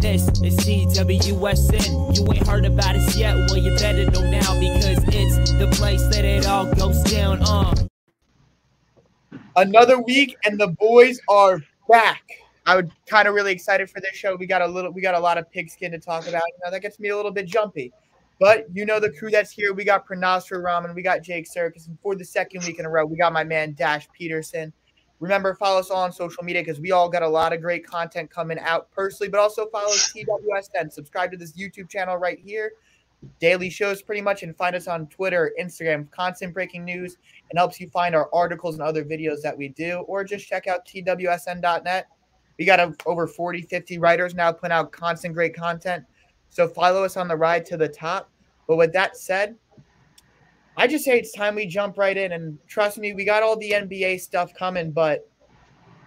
This is TWSN. You ain't heard about us yet, well you better know now, because it's the place that it all goes down on. Another week and the boys are back. I was kind of really excited for this show. We got a lot of pigskin to talk about. You know, that gets me a little bit jumpy. But you know the crew that's here. We got Pranav for Ramen, we got Jake Circus, and for the second week in a row, we got my man Dash Peterson. Remember, follow us all on social media because we all got a lot of great content coming out personally, but also follow TWSN. Subscribe to this YouTube channel right here. Daily shows pretty much, and find us on Twitter, Instagram, constant breaking news, and helps you find our articles and other videos that we do, or just check out TWSN.net. We got over 40, 50 writers now putting out constant great content. So follow us on the ride to the top. But with that said, I just say it's time we jump right in. And trust me, we got all the NBA stuff coming, but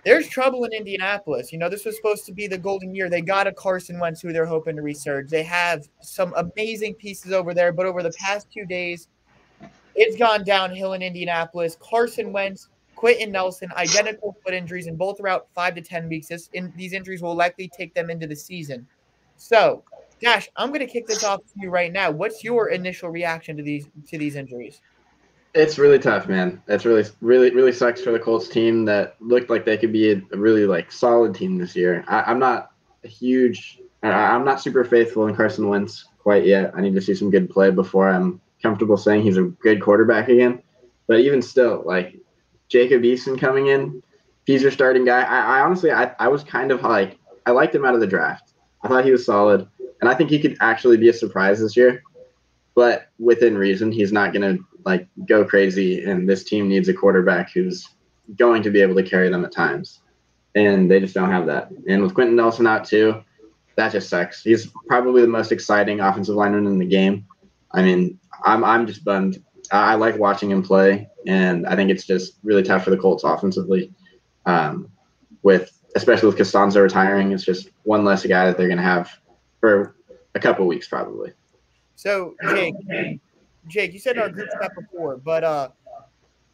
there's trouble in Indianapolis. You know, this was supposed to be the golden year. They got a Carson Wentz who they're hoping to resurge. They have some amazing pieces over there, but over the past 2 days, it's gone downhill in Indianapolis. Carson Wentz, Quentin Nelson, identical foot injuries, and both are out 5 to 10 weeks. These injuries will likely take them into the season. So, Dash, I'm going to kick this off to you right now. What's your initial reaction to these injuries? It's really tough, man. It's really sucks for the Colts team that looked like they could be a really solid team this year. I'm not super faithful in Carson Wentz quite yet. I need to see some good play before I'm comfortable saying he's a good quarterback again. But even still, Jacob Eason coming in, he's your starting guy. I honestly was kind of I liked him out of the draft. I thought he was solid, and I think he could actually be a surprise this year. But within reason, he's not going to go crazy, and this team needs a quarterback who's going to be able to carry them at times, and they just don't have that. And with Quentin Nelson out too, that just sucks. He's probably the most exciting offensive lineman in the game. I mean, I'm just bummed. I like watching him play, and I think it's just really tough for the Colts offensively. Especially with Costanzo retiring, it's just one less guy that they're going to have for a couple of weeks probably. So, Jake, you said in our group chat before, but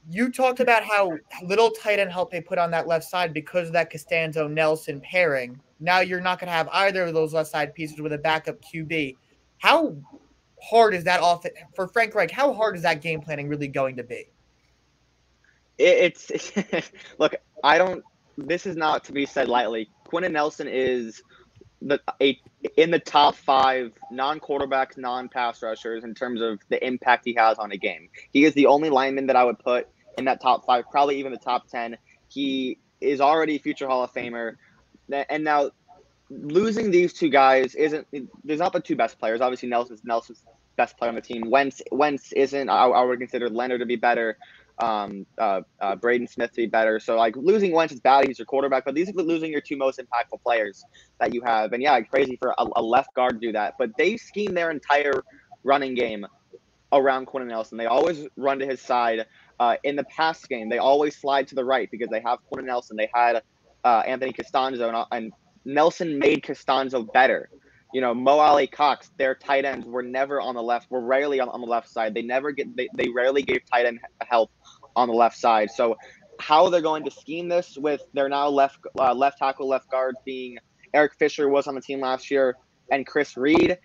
you talked about how little tight end help they put on that left side because of that Costanzo-Nelson pairing. Now you're not going to have either of those left side pieces with a backup QB. How hard is that for Frank Reich? How hard is that game planning really going to be? It's look, this is not to be said lightly. Quentin Nelson is in the top 5 non-quarterbacks, non-pass rushers in terms of the impact he has on a game. He is the only lineman that I would put in that top 5, probably even the top 10. He is already a future Hall of Famer. And now losing these two guys there's not the two best players. Obviously, Nelson's best player on the team. Wentz isn't. I would consider Leonard to be better. Braden Smith to be better. So losing Wentz is bad. He's your quarterback, but these are losing your two most impactful players that you have. And yeah, crazy for a left guard to do that. But they scheme their entire running game around Quentin Nelson. They always run to his side. In the pass game, they always slide to the right because they have Quentin Nelson. They had Anthony Costanzo, and Nelson made Costanzo better. You know, Mo Ali Cox, their tight ends were never on the left. Were rarely on the left side. They rarely gave tight end help on the left side. So how they're going to scheme this with their now left tackle, left guards being Eric Fisher was on the team last year, and Chris Reed,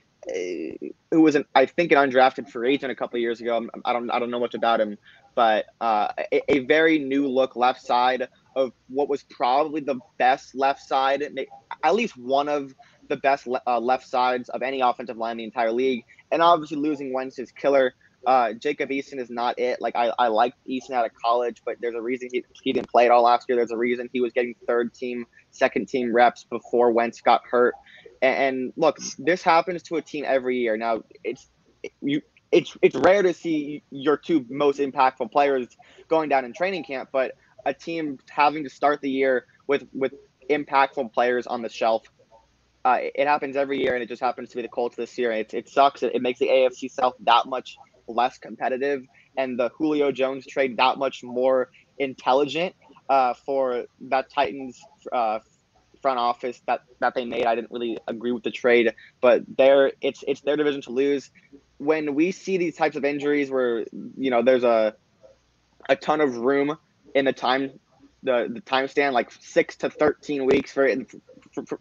who was I think an undrafted free agent a couple of years ago. I don't know much about him, but a very new look left side of what was probably the best left side, at least one of the best left sides of any offensive line in the entire league. And obviously losing Wentz is killer. Jacob Eason is not it. I liked Eason out of college, but there's a reason he didn't play at all last year. There's a reason he was getting third team, second team reps before Wentz got hurt. And look, this happens to a team every year. Now it's rare to see your two most impactful players going down in training camp, but a team having to start the year with impactful players on the shelf. It happens every year, and it just happens to be the Colts this year. It sucks. It makes the AFC South that much less competitive, and the Julio Jones trade that much more intelligent for that Titans front office that they made. I didn't really agree with the trade, but it's their division to lose. When we see these types of injuries where there's a ton of room in the time span, 6 to 13 weeks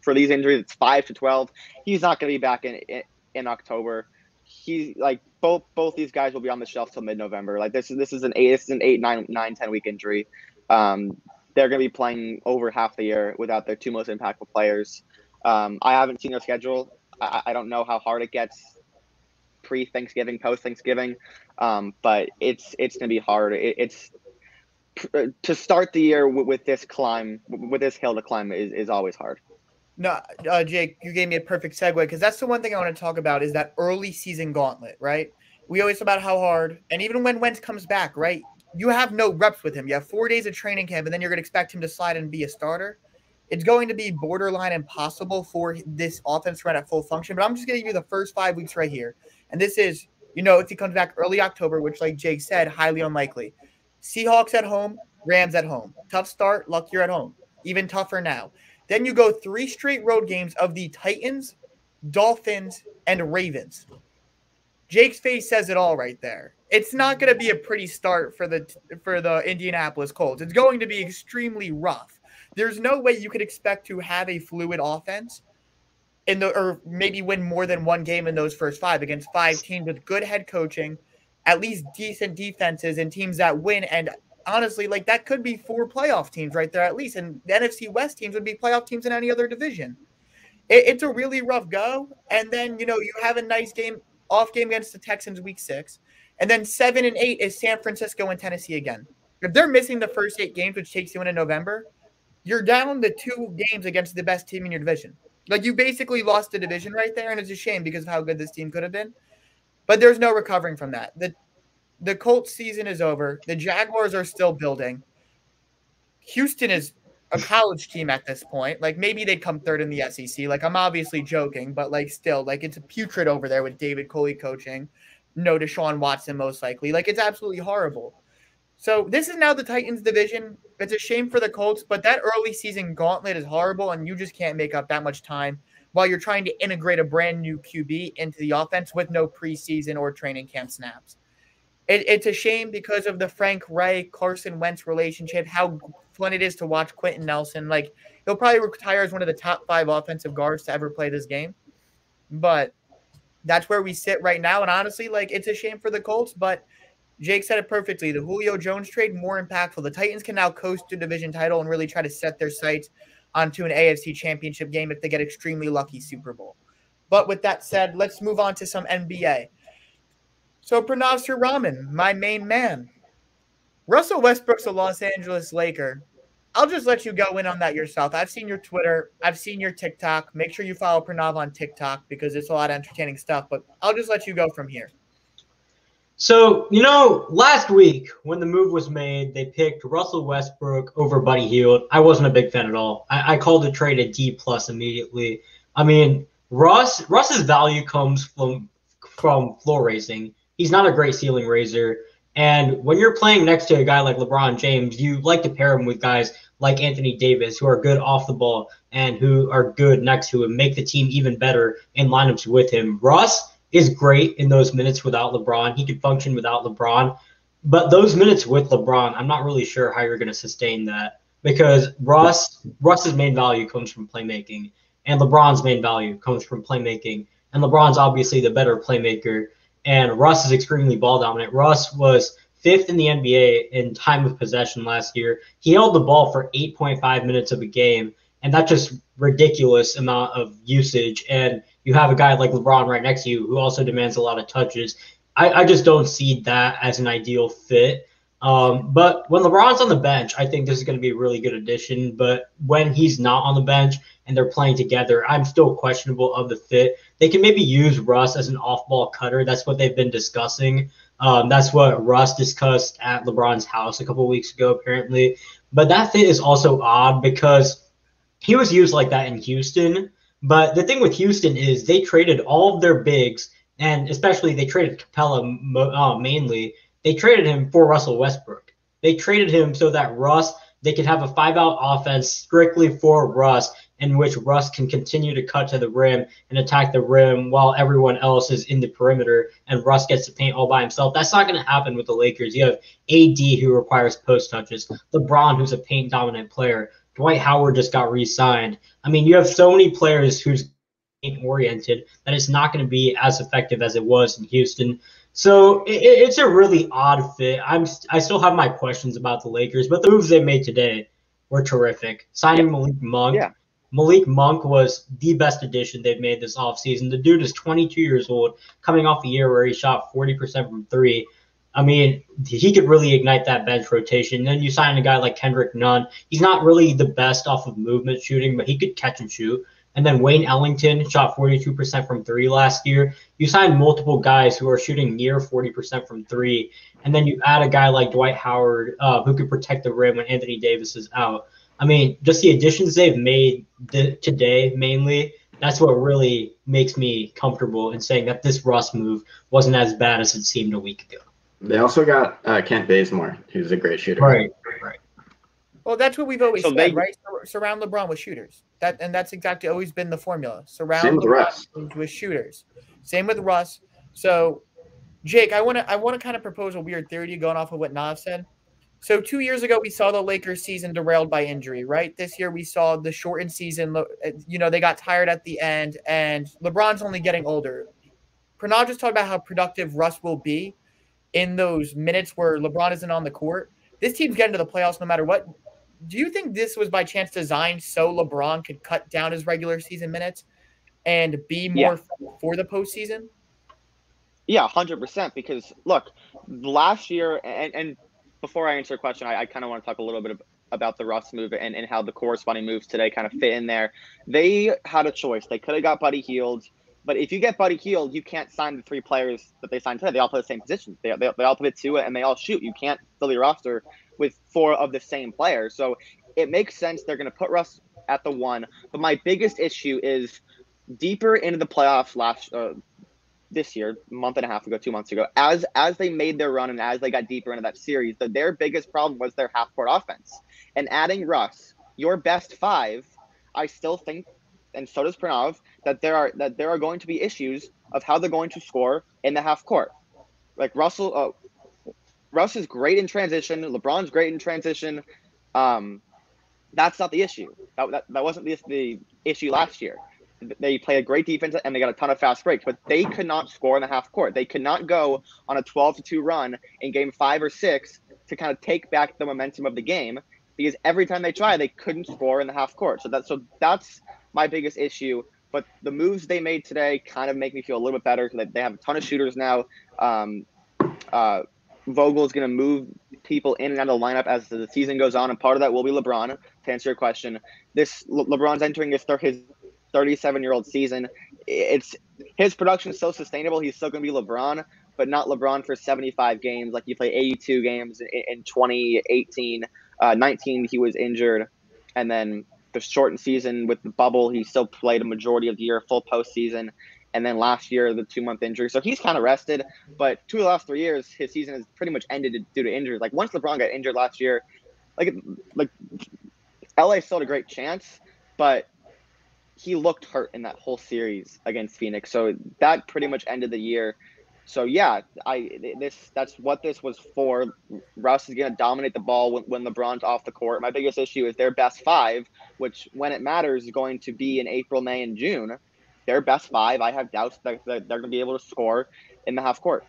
for these injuries, it's 5 to 12. He's not going to be back in October. He's like both these guys will be on the shelf till mid-November. Like this is an 8, 9, 10 week injury. They're going to be playing over half the year without their two most impactful players. I haven't seen their schedule. I don't know how hard it gets pre-Thanksgiving, post-Thanksgiving, but it's going to be hard. It's to start the year with this hill to climb is always hard. No, Jake, you gave me a perfect segue because that's the one thing I want to talk about is that early season gauntlet, right? We always talk about how hard, and even when Wentz comes back, right? You have no reps with him. You have 4 days of training camp, and then you're going to expect him to slide and be a starter. It's going to be borderline impossible for this offense to run at full function, but I'm just going to give you the first 5 weeks right here. And this is, if he comes back early October, which like Jake said, highly unlikely. Seahawks at home, Rams at home. Tough start, luck you're at home. Even tougher now. Then you go 3 straight road games of the Titans, Dolphins, and Ravens. Jake's face says it all right there. It's not going to be a pretty start for the Indianapolis Colts. It's going to be extremely rough. There's no way you could expect to have a fluid offense or maybe win more than one game in those first 5 against 5 teams with good head coaching, at least decent defenses, and teams that win. And honestly, like that could be 4 playoff teams right there at least. And the NFC West teams would be playoff teams in any other division. It's a really rough go. And then, you have a nice off game against the Texans week 6. And then 7 and 8 is San Francisco and Tennessee again. If they're missing the first 8 games, which takes you into November, you're down to 2 games against the best team in your division. Like you basically lost the division right there. And it's a shame because of how good this team could have been. But there's no recovering from that. The Colts season is over. The Jaguars are still building. Houston is a college team at this point. Like maybe they'd come 3rd in the SEC. Like I'm obviously joking, but like still, like it's a putrid over there with David Coley coaching. No Deshaun Watson most likely. Like it's absolutely horrible. So this is now the Titans division. It's a shame for the Colts, but that early season gauntlet is horrible, and you just can't make up that much time while you're trying to integrate a brand new QB into the offense with no preseason or training camp snaps. It's a shame because of the Frank Reich, Carson Wentz relationship, how fun it is to watch Quentin Nelson. Like, he'll probably retire as one of the top 5 offensive guards to ever play this game. But that's where we sit right now. And honestly, like, it's a shame for the Colts, but Jake said it perfectly. The Julio Jones trade, more impactful. The Titans can now coast to division title and really try to set their sights onto an AFC championship game if they get extremely lucky Super Bowl. But with that said, let's move on to some NBA. So, Pranav Raman, my main man. Russell Westbrook's a Los Angeles Laker. I'll just let you go in on that yourself. I've seen your Twitter. I've seen your TikTok. Make sure you follow Pranav on TikTok because it's a lot of entertaining stuff. But I'll just let you go from here. So, last week when the move was made, they picked Russell Westbrook over Buddy Hield. I wasn't a big fan at all. I called the trade a D+ immediately. I mean, Russ's value comes from floor raising. He's not a great ceiling raiser. And when you're playing next to a guy like LeBron James, you like to pair him with guys like Anthony Davis who are good off the ball and who are good next to him, make the team even better in lineups with him. Russ is great in those minutes without LeBron. He could function without LeBron. But those minutes with LeBron, I'm not really sure how you're going to sustain that because Russ's main value comes from playmaking and LeBron's main value comes from playmaking. And LeBron's obviously the better playmaker. And Russ is extremely ball dominant. Russ was 5th in the NBA in time of possession last year. He held the ball for 8.5 minutes of a game, and that's just ridiculous amount of usage. And you have a guy like LeBron right next to you who also demands a lot of touches. I just don't see that as an ideal fit. But when LeBron's on the bench, I think this is going to be a really good addition. But when he's not on the bench and they're playing together, I'm still questionable of the fit. They can maybe use Russ as an off-ball cutter. That's what they've been discussing. That's what Russ discussed at LeBron's house a couple of weeks ago, apparently. But that fit is also odd because he was used like that in Houston. But the thing with Houston is they traded all of their bigs, and especially they traded Capella mainly. They traded him for Russell Westbrook. They traded him so that they could have a 5-out offense strictly for Russ, in which Russ can continue to cut to the rim and attack the rim while everyone else is in the perimeter and Russ gets to paint all by himself. That's not going to happen with the Lakers. You have AD who requires post touches, LeBron who's a paint dominant player, Dwight Howard just got re-signed. I mean, you have so many players who's oriented that it's not going to be as effective as it was in Houston. So it's a really odd fit. I still have my questions about the Lakers, but the moves they made today were terrific. Signing Malik Monk. Yeah. Malik Monk was the best addition they've made this offseason. The dude is 22 years old, coming off a year where he shot 40% from three. I mean, he could really ignite that bench rotation. Then you sign a guy like Kendrick Nunn. He's not really the best off of movement shooting, but he could catch and shoot. And then Wayne Ellington shot 42% from three last year. You signed multiple guys who are shooting near 40% from three. And then you add a guy like Dwight Howard who could protect the rim when Anthony Davis is out. I mean, just the additions they've made today mainly, that's what really makes me comfortable in saying that this Russ move wasn't as bad as it seemed a week ago. They also got Kent Bazemore, who's a great shooter. Right. Well, that's what we've always said, right? Surround LeBron with shooters. That's exactly always been the formula. Surround LeBron with shooters. Same with Russ. So, Jake, I want to kind of propose a weird theory to you going off of what Nav said. So 2 years ago, we saw the Lakers season derailed by injury, right? This year, we saw the shortened season. You know, they got tired at the end, and LeBron's only getting older. Pranav just talked about how productive Russ will be in those minutes where LeBron isn't on the court. This team's getting to the playoffs no matter what. Do you think this was by chance designed so LeBron could cut down his regular season minutes and be more for the postseason? Yeah, 100%. Because, look, last year, and before I answer your question, I kind of want to talk a little bit about the Russ move and how the corresponding moves today kind of fit in there. They had a choice. They could have got Buddy Hield. But if you get Buddy Hield, you can't sign the three players that they signed today. They all play the same position. They all play two, and they all shoot. You can't fill your roster with four of the same players. So it makes sense. They're going to put Russ at the one. But my biggest issue is deeper into the playoffs this year, a month and a half ago, 2 months ago, as they made their run and as they got deeper into that series, their biggest problem was their half-court offense. And adding Russ, your best five, I still think, and so does Pranav, that there are going to be issues of how they're going to score in the half court. Like Russ is great in transition. LeBron's great in transition. That's not the issue. That wasn't the issue last year. They play a great defense and they got a ton of fast breaks, but they could not score in the half court. They could not go on a 12-2 run in game 5 or 6 to kind of take back the momentum of the game, because every time they tried, they couldn't score in the half court. So that's my biggest issue. But the moves they made today kind of make me feel a little bit better because they have a ton of shooters now. Vogel's going to move people in and out of the lineup as the season goes on, and part of that will be LeBron. To answer your question, LeBron's entering his 37-year-old season. His production is so sustainable. He's still going to be LeBron, but not LeBron for 75 games. Like, he played 82 games in 2018. 19, he was injured, and then the shortened season with the bubble, he still played a majority of the year, full postseason. And then last year, the 2-month injury. So he's kind of rested. But 2 of the last 3 years, his season has pretty much ended due to injuries. Like, once LeBron got injured last year, like LA still had a great chance, but he looked hurt in that whole series against Phoenix. So that pretty much ended the year. So yeah, that's what this was for. Russ is going to dominate the ball when LeBron's off the court. My biggest issue is their best five, which when it matters is going to be in April, May, and June. Their best five, I have doubts that they're going to be able to score in the half court.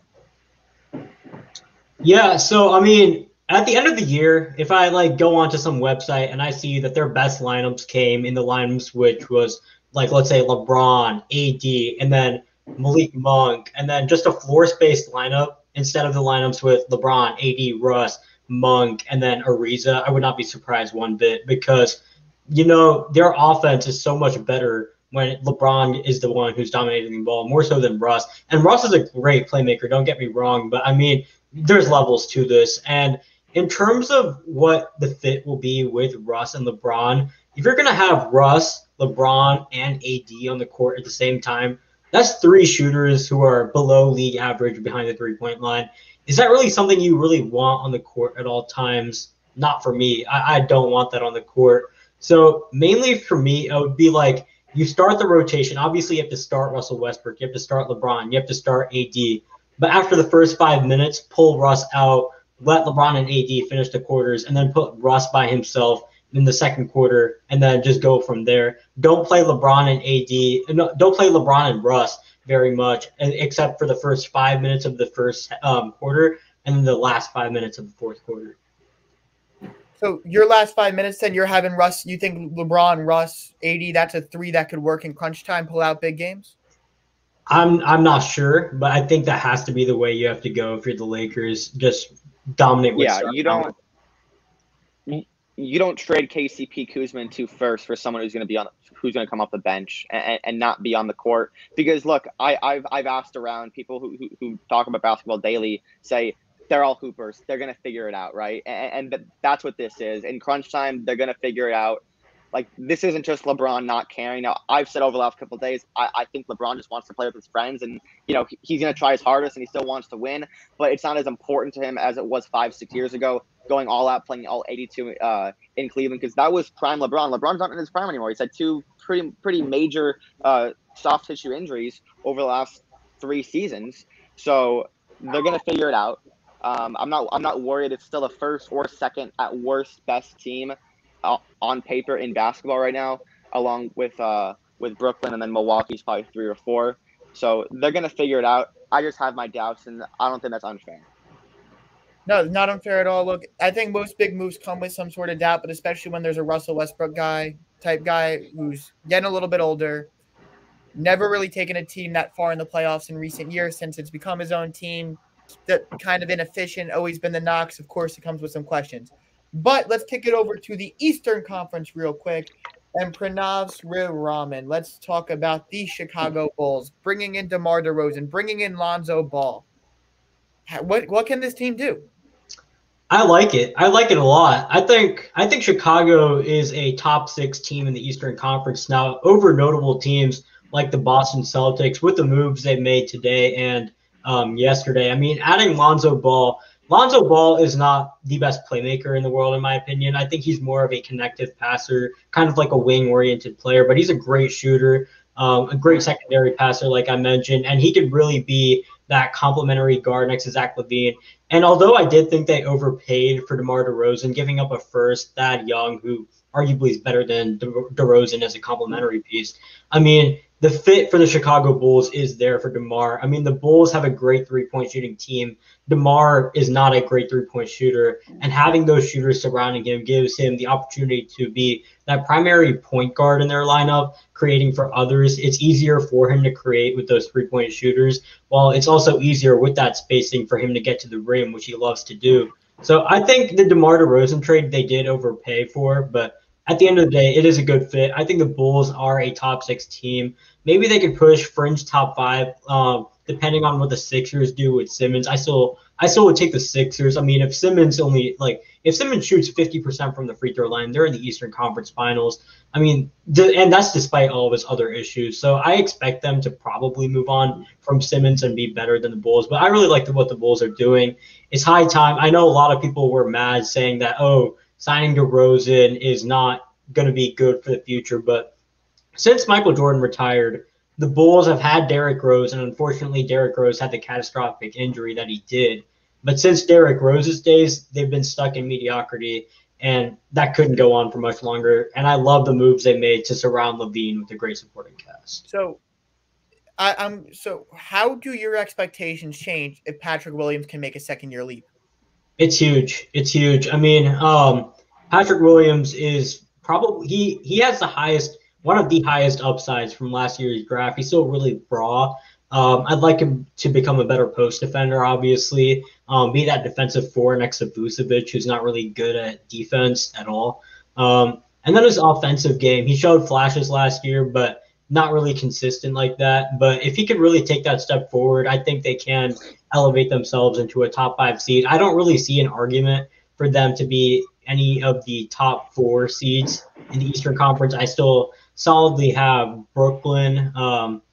Yeah, so I mean, at the end of the year, if I go onto some website and I see that their best lineups came in the lineups, which was let's say LeBron, AD, and then Malik Monk, and then just a floor-spaced lineup instead of the lineups with LeBron, AD, Russ, Monk, and then Ariza, I would not be surprised one bit, because, their offense is so much better when LeBron is the one who's dominating the ball, more so than Russ. And Russ is a great playmaker, don't get me wrong, but I mean, there's levels to this. And in terms of what the fit will be with Russ and LeBron, if you're going to have Russ, LeBron, and AD on the court at the same time, that's 3 shooters who are below league average behind the three-point line. Is that really something you really want on the court at all times? Not for me. I don't want that on the court. So mainly for me, it would be you start the rotation. Obviously, you have to start Russell Westbrook. You have to start LeBron. You have to start AD. But after the first 5 minutes, pull Russ out, let LeBron and AD finish the quarters, and then put Russ by himself in the second quarter and then just go from there. Don't play LeBron and AD. No, don't play LeBron and Russ very much, except for the first 5 minutes of the first quarter and then the last 5 minutes of the fourth quarter. So your last 5 minutes, then you're having Russ. You think LeBron, Russ, AD, that's a three that could work in crunch time, pull out big games? I'm not sure, but I think that has to be the way you have to go if you're the Lakers. Just dominate with you don't trade KCP, Kuzma, and 2 firsts for someone who's going to come off the bench and not be on the court. Because look, I've asked around people who talk about basketball daily, say they're all hoopers. They're going to figure it out, right? And that's what this is. In crunch time, they're going to figure it out. Like, this isn't just LeBron not caring. Now, I've said over the last couple of days, I think LeBron just wants to play with his friends, and he's going to try his hardest, and he still wants to win. But it's not as important to him as it was 5-6 years ago, going all out, playing all 82 in Cleveland, because that was prime LeBron. LeBron's not in his prime anymore. He's had 2 pretty major soft tissue injuries over the last 3 seasons. So they're going to figure it out. I'm not worried. It's still a first or second at worst best team on paper in basketball right now, along with Brooklyn, and then Milwaukee's probably 3 or 4. So they're gonna figure it out. I just have my doubts, and I don't think that's unfair. No, not unfair at all. Look, I think most big moves come with some sort of doubt, but especially when there's a Russell Westbrook type guy who's getting a little bit older, never really taken a team that far in the playoffs in recent years since it's become his own team. That kind of inefficient, always been the knocks. Of course, it comes with some questions. But let's kick it over to the Eastern Conference real quick. And Pranav's Real Ramen. Let's talk about the Chicago Bulls, bringing in DeMar DeRozan, bringing in Lonzo Ball. What can this team do? I like it. I like it a lot. I think Chicago is a top 6 team in the Eastern Conference now, over notable teams like the Boston Celtics with the moves they made today and yesterday. I mean, adding Lonzo Ball is not the best playmaker in the world, in my opinion. I think he's more of a connective passer, kind of like a wing-oriented player, but he's a great shooter, a great secondary passer, like I mentioned, and he could really be that complimentary guard next to Zach LaVine. And although I did think they overpaid for DeMar DeRozan, giving up a first, Thad Young, who arguably is better than DeRozan as a complimentary piece, I mean, the fit for the Chicago Bulls is there for DeMar. I mean, the Bulls have a great three-point shooting team. DeMar is not a great three-point shooter, and having those shooters surrounding him gives him the opportunity to be that primary point guard in their lineup, creating for others. It's easier for him to create with those three-point shooters, while it's also easier with that spacing for him to get to the rim, which he loves to do. So I think the DeMar DeRozan trade they did overpay for, but at the end of the day, it is a good fit. I think the Bulls are a top 6 team. Maybe they could push fringe top 5, depending on what the Sixers do with Simmons. I still would take the Sixers. I mean, if Simmons shoots 50% from the free throw line, they're in the Eastern Conference Finals. I mean, and that's despite all of his other issues. So I expect them to probably move on from Simmons and be better than the Bulls. But I really like what the Bulls are doing. It's high time. I know a lot of people were mad saying that, signing DeRozan is not going to be good for the future. But since Michael Jordan retired, the Bulls have had Derrick Rose, and unfortunately Derrick Rose had the catastrophic injury that he did. But since Derrick Rose's days, they've been stuck in mediocrity, and that couldn't go on for much longer. And I love the moves they made to surround LaVine with a great supporting cast. So how do your expectations change if Patrick Williams can make a second-year leap? It's huge. It's huge. I mean, Patrick Williams is probably he has one of the highest upsides from last year's draft. He's still really raw. I'd like him to become a better post defender, obviously. Be that defensive 4 next to Vucevic, who's not really good at defense at all. And then his offensive game, he showed flashes last year, but not really consistent like that. But if he could really take that step forward, I think they can elevate themselves into a top 5 seed. I don't really see an argument for them to be any of the top 4 seeds in the Eastern Conference. I still solidly have Brooklyn,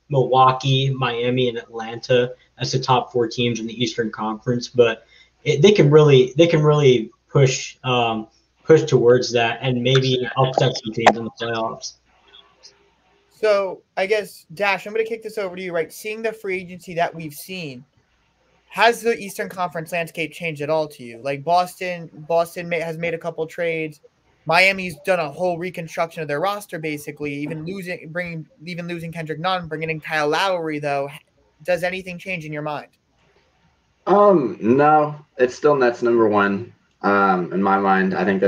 Milwaukee, Miami, and Atlanta as the top 4 teams in the Eastern Conference. But they can really push towards that and maybe upset some teams in the playoffs. So I guess, Dash, I'm going to kick this over to you, right? Seeing the free agency that we've seen, has the Eastern Conference landscape changed at all to you? Like Boston has made a couple trades. Miami's done a whole reconstruction of their roster, basically, even losing Kendrick Nunn, bringing in Kyle Lowry. Though, does anything change in your mind? No, it's still Nets number one. In my mind, I think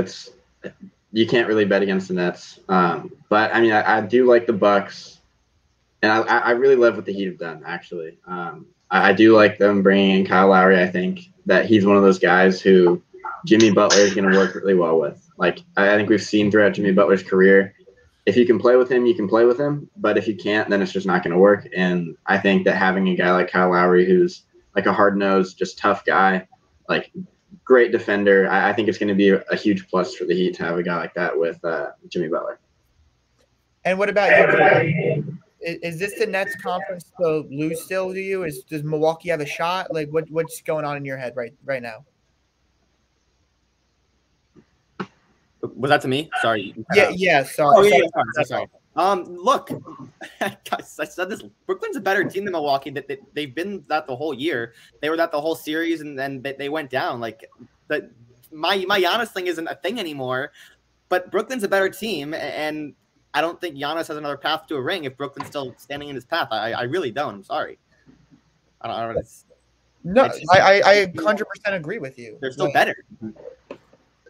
you can't really bet against the Nets. But I mean, I do like the Bucks, and I really love what the Heat have done. Actually, I do like them bringing in Kyle Lowry. I think that he's one of those guys who Jimmy Butler is going to work really well with. Like, I think we've seen throughout Jimmy Butler's career, if you can play with him, you can play with him. But if you can't, then it's just not going to work. And I think that having a guy like Kyle Lowry, who's like a hard-nosed, just tough guy, like great defender, I think it's going to be a huge plus for the Heat to have a guy like that with Jimmy Butler. And what about you? Is this the Nets conference to lose still to you? Does Milwaukee have a shot? Like, what's going on in your head right now? Was that to me? Sorry. Yeah. Sorry. Oh, yeah. Sorry. Look, I said this. Brooklyn's a better team than Milwaukee. They've been that the whole year. They were that the whole series, and then they went down. Like, my Giannis thing isn't a thing anymore. But Brooklyn's a better team, and I don't think Giannis has another path to a ring if Brooklyn's still standing in his path. I really don't. I'm sorry. I don't. I 100% agree with you. They're still better.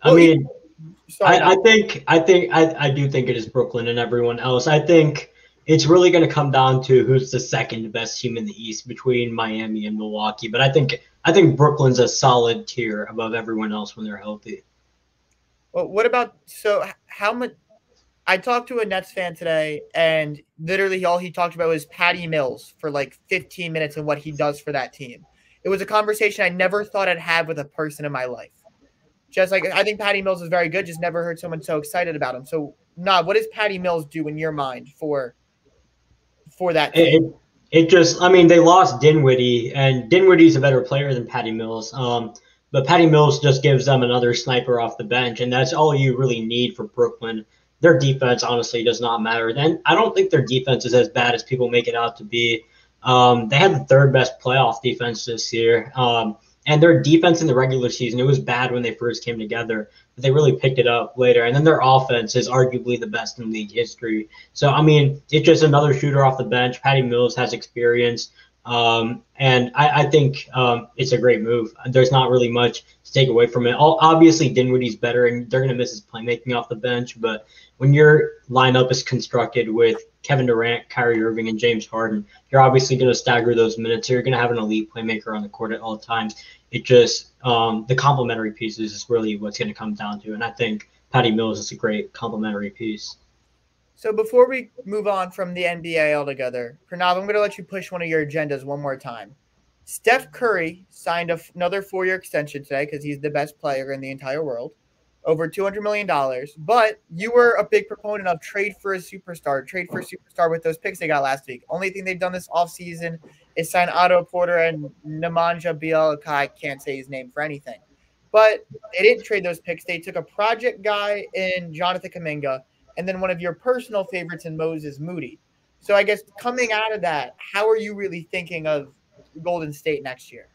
I mean. I do think it is Brooklyn and everyone else. I think it's really going to come down to who's the second best team in the East between Miami and Milwaukee. But I think Brooklyn's a solid tier above everyone else when they're healthy. Well, how much? I talked to a Nets fan today, and literally all he talked about was Patty Mills for like 15 minutes and what he does for that team. It was a conversation I never thought I'd have with a person in my life. Just like, I think Patty Mills is very good. Just never heard someone so excited about him. So, what does Patty Mills do in your mind for that team? They lost Dinwiddie, and Dinwiddie's a better player than Patty Mills. But Patty Mills just gives them another sniper off the bench, and that's all you really need for Brooklyn. Their defense, honestly, does not matter. Then I don't think their defense is as bad as people make it out to be. They had the third best playoff defense this year. And their defense in the regular season, it was bad when they first came together, but they really picked it up later. And then their offense is arguably the best in league history. So, I mean, it's just another shooter off the bench. Patty Mills has experience. And I think it's a great move. There's not really much to take away from it. Obviously, Dinwiddie's better, and they're going to miss his playmaking off the bench. But when your lineup is constructed with Kevin Durant, Kyrie Irving, and James Harden, you're obviously going to stagger those minutes. You're going to have an elite playmaker on the court at all times. It just the complementary pieces is really what's going to come down to. And I think Patty Mills is a great complementary piece. So before we move on from the NBA altogether, Pranav, I'm going to let you push one of your agendas one more time. Steph Curry signed another 4-year extension today because he's the best player in the entire world, over $200 million. But you were a big proponent of trade for a superstar with those picks they got last week. Only thing they've done this offseason is sign Otto Porter and Nemanja Bjelica. I can't say his name for anything. But they didn't trade those picks. They took a project guy in Jonathan Kuminga, and then one of your personal favorites in Moses Moody. So I guess coming out of that, how are you really thinking of Golden State next year?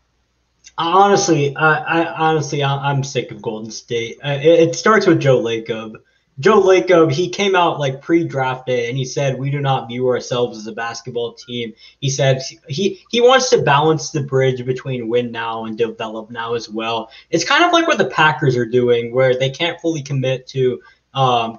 Honestly, I'm sick of Golden State. It starts with Joe Lacob. Joe Lacob, he came out like pre-draft day and he said, we do not view ourselves as a basketball team. He said he wants to balance the bridge between win now and develop now as well. It's kind of like what the Packers are doing, where they can't fully commit to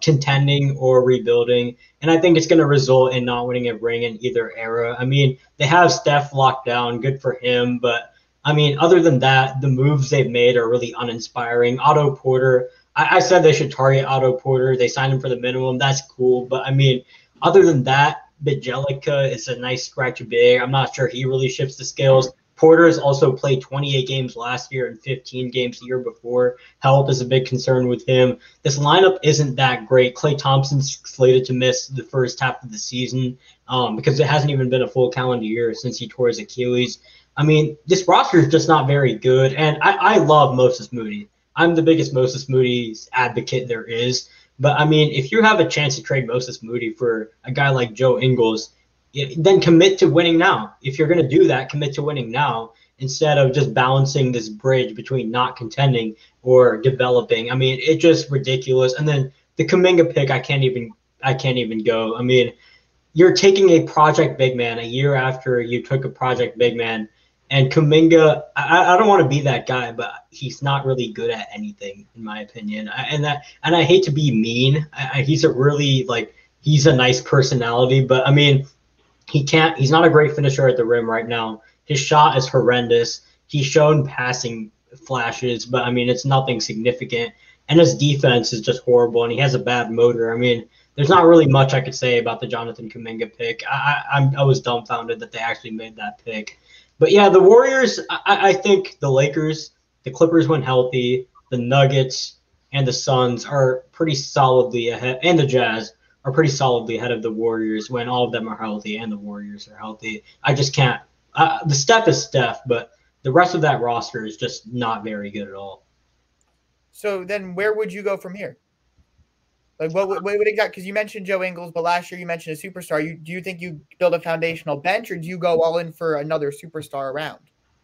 contending or rebuilding. And I think it's going to result in not winning a ring in either era. I mean, they have Steph locked down, good for him. But I mean, other than that, the moves they've made are really uninspiring. Otto Porter, I said they should target Otto Porter. They signed him for the minimum. That's cool. But I mean, other than that, Bjelica is a nice scratch big. I'm not sure he really shifts the scales. Porter has also played 28 games last year and 15 games the year before. Health is a big concern with him. This lineup isn't that great. Klay Thompson's slated to miss the first half of the season because it hasn't even been a full calendar year since he tore his Achilles. I mean, this roster is just not very good, and I love Moses Moody. I'm the biggest Moses Moody advocate there is. But, I mean, if you have a chance to trade Moses Moody for a guy like Joe Ingles, then commit to winning now. If you're going to do that, commit to winning now instead of just balancing this bridge between not contending or developing. I mean, it's just ridiculous. And then the Kuminga pick, I can't even go. I mean, you're taking a project big man a year after you took a project big man, and Kuminga, I don't want to be that guy, but he's not really good at anything, in my opinion. And I hate to be mean. He's a nice personality, but I mean, he's not a great finisher at the rim right now. His shot is horrendous. He's shown passing flashes, but I mean, it's nothing significant. And his defense is just horrible, and he has a bad motor. I mean, there's not really much I could say about the Jonathan Kuminga pick. I was dumbfounded that they actually made that pick. But yeah, the Warriors, I think the Lakers, the Clippers when healthy, the Nuggets, and the Suns are pretty solidly ahead, and the Jazz are pretty solidly ahead of the Warriors when all of them are healthy and the Warriors are healthy. I just can't. The Steph is Steph, but the rest of that roster is just not very good at all. So then where would you go from here? Like what would exactly, because you mentioned Joe Ingles, but last year you mentioned a superstar. Do you think you build a foundational bench, or do you go all in for another superstar around?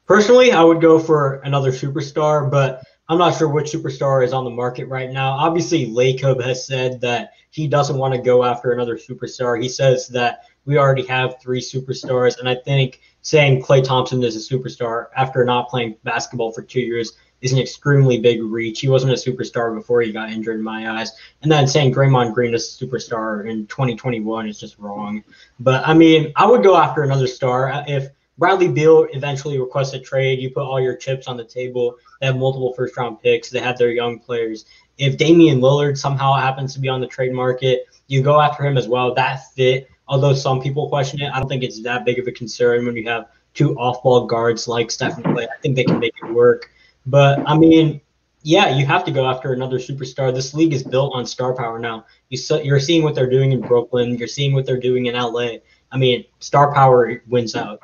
Personally, I would go for another superstar, but I'm not sure which superstar is on the market right now. Obviously, Lacob has said that he doesn't want to go after another superstar. He says that we already have 3 superstars, and I think saying Klay Thompson is a superstar after not playing basketball for 2 years is an extremely big reach. He wasn't a superstar before he got injured in my eyes. And then saying Draymond Green is a superstar in 2021 is just wrong. But, I mean, I would go after another star. If Bradley Beal eventually requests a trade, you put all your chips on the table. They have multiple first-round picks. They have their young players. If Damian Lillard somehow happens to be on the trade market, you go after him as well. That fit, although some people question it, I don't think it's that big of a concern when you have 2 off-ball guards like Stephen Clay. I think they can make it work. But, I mean, yeah, you have to go after another superstar. This league is built on star power now. You're seeing what they're doing in Brooklyn. You're seeing what they're doing in LA. I mean, star power wins out.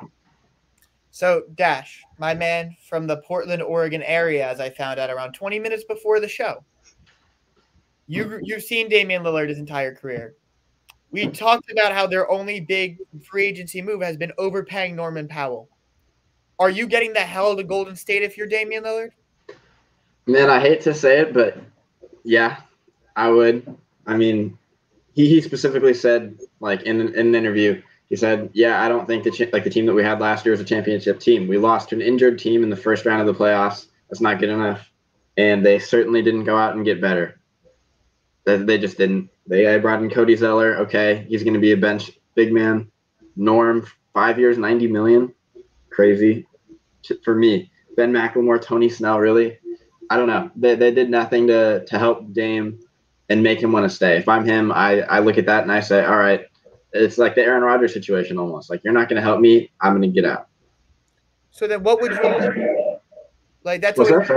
So, Dash, my man from the Portland, Oregon area, as I found out around 20 minutes before the show, you've seen Damian Lillard his entire career. We talked about how their only big free agency move has been overpaying Norman Powell. Are you getting the hell to Golden State if you're Damian Lillard? Man, I hate to say it, but yeah, I would. I mean, he specifically said, like in an interview, he said, "Yeah, I don't think the team that we had last year was a championship team. We lost to an injured team in the first round of the playoffs. That's not good enough, and they certainly didn't go out and get better. They just didn't. They brought in Cody Zeller. Okay, he's going to be a bench big man. Norm, 5 years, $90 million. Crazy for me. Ben McLemore, Tony Snell, really? I don't know. They did nothing to help Dame and make him want to stay. If I'm him, I look at that and I say, all right, it's like the Aaron Rodgers situation almost. Like, you're not going to help me. I'm going to get out. So then what would you – like, that's What's always,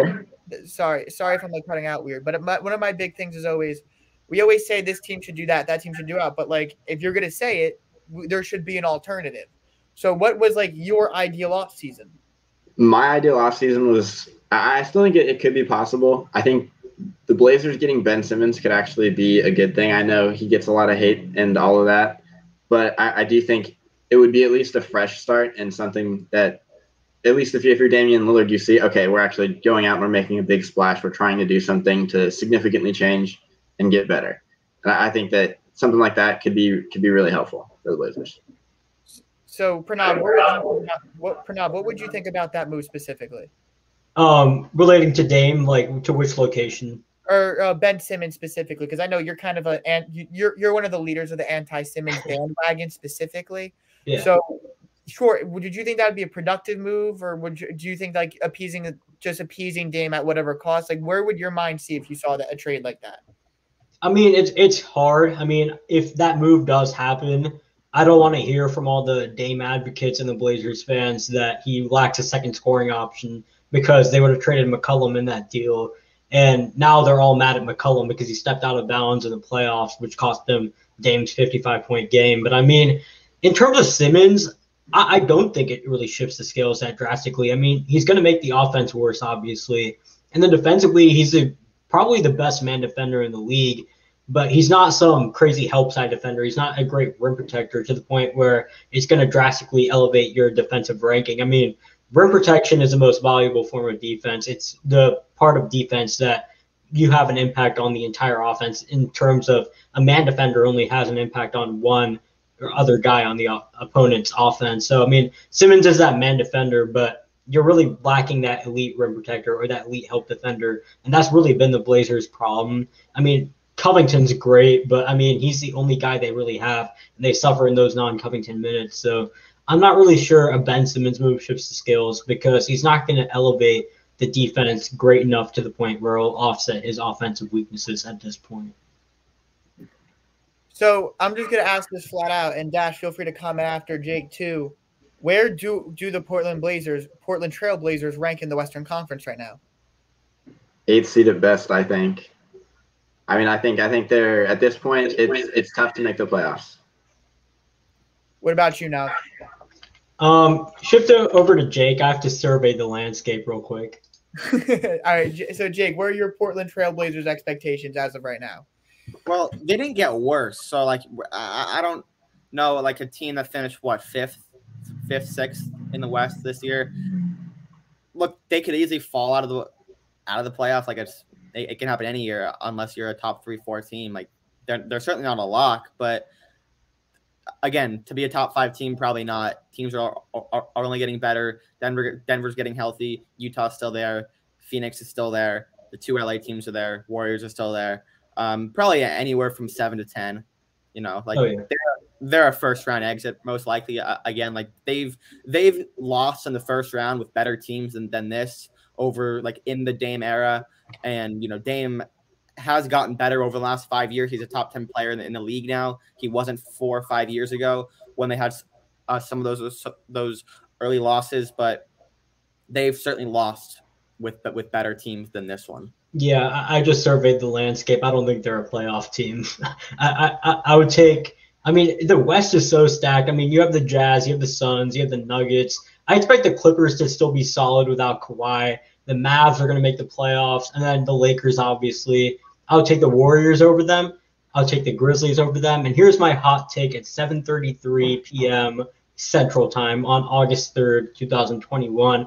that, sorry if I'm like cutting out weird, but one of my big things is always we always say this team should do that team should do that. But, like, if you're going to say it, there should be an alternative. So what was, like, your ideal offseason? My ideal offseason was – I still think it could be possible. I think the Blazers getting Ben Simmons could actually be a good thing. I know he gets a lot of hate and all of that, but I do think it would be at least a fresh start and something that at least if you're Damian Lillard, you see, okay, we're actually going out and we're making a big splash. We're trying to do something to significantly change and get better. And I think that something like that could be really helpful for the Blazers. So, Pranav, what would you think about that move specifically? Relating to Dame, like to which location? Or Ben Simmons specifically, because I know you're kind of you're one of the leaders of the anti-Simmons bandwagon specifically. Yeah. So, sure, did you think that would be a productive move, or do you think like appeasing Dame at whatever cost? Like, where would your mind see if you saw a trade like that? I mean, it's hard. I mean, if that move does happen, I don't want to hear from all the Dame advocates and the Blazers fans that he lacks a second scoring option because they would have traded McCollum in that deal. And now they're all mad at McCollum because he stepped out of bounds in the playoffs, which cost them Dame's 55-point game. But, I mean, in terms of Simmons, I don't think it really shifts the scales that drastically. I mean, he's going to make the offense worse, obviously. And then defensively, he's probably the best man defender in the league. But he's not some crazy help side defender. He's not a great rim protector to the point where it's going to drastically elevate your defensive ranking. I mean, rim protection is the most valuable form of defense. It's the part of defense that you have an impact on the entire offense in terms of a man defender only has an impact on one or other guy on the opponent's offense. So, I mean, Simmons is that man defender, but you're really lacking that elite rim protector or that elite help defender. And that's really been the Blazers' problem. I mean, Covington's great, but I mean, he's the only guy they really have, and they suffer in those non-Covington minutes. So I'm not really sure a Ben Simmons move shifts the scales because he's not going to elevate the defense great enough to the point where it'll offset his offensive weaknesses at this point. So I'm just going to ask this flat out, and Dash, feel free to comment after Jake too. Where do the Portland Trail Blazers rank in the Western Conference right now? 8th seed at best, I think. I mean, I think they're at this point. It's tough to make the playoffs. What about you now? Shift over to Jake. I have to survey the landscape real quick. All right. So Jake, what are your Portland Trail Blazers expectations as of right now? Well, they didn't get worse. So like, I don't know, like a team that finished what, fifth, sixth in the West this year. Look, they could easily fall out of the playoffs. Like it can happen any year unless you're a top 3-4 team. Like they're certainly not a lock, but again, to be a top 5 team, probably not. Teams are only getting better. Denver's getting healthy. Utah's still there. Phoenix is still there. The 2 LA teams are there. Warriors are still there. Probably anywhere from 7 to 10. You know, like they're a first round exit most likely. Again, like they've lost in the first round with better teams than this over like in the Dame era, and you know Dame has gotten better over the last 5 years. He's a top 10 player in the league now. He wasn't 4 or 5 years ago when they had some of those early losses, but they've certainly lost with better teams than this one. Yeah, I just surveyed the landscape. I don't think they're a playoff team. I would take. I mean, the West is so stacked. I mean, you have the Jazz, you have the Suns, you have the Nuggets. I expect the Clippers to still be solid without Kawhi. The Mavs are going to make the playoffs, and then the Lakers, obviously. I'll take the Warriors over them. I'll take the Grizzlies over them. And here's my hot take at 7:33 p.m. Central Time on August 3rd, 2021.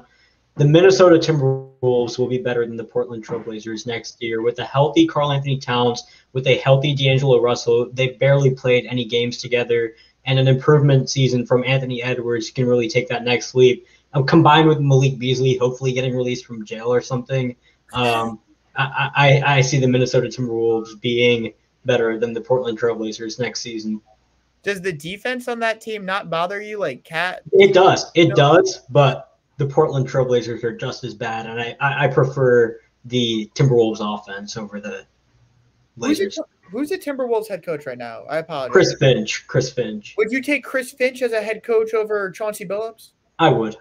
The Minnesota Timberwolves will be better than the Portland Trail Blazers next year. With a healthy Karl-Anthony Towns, with a healthy D'Angelo Russell, they barely played any games together, and an improvement season from Anthony Edwards can really take that next leap. Combined with Malik Beasley, hopefully getting released from jail or something, I see the Minnesota Timberwolves being better than the Portland Trail Blazers next season. Does the defense on that team not bother you, like Cat? It does, but the Portland Trail Blazers are just as bad, and I prefer the Timberwolves offense over the Blazers. Who's the Timberwolves head coach right now? I apologize. Chris Finch. Would you take Chris Finch as a head coach over Chauncey Billups? I would.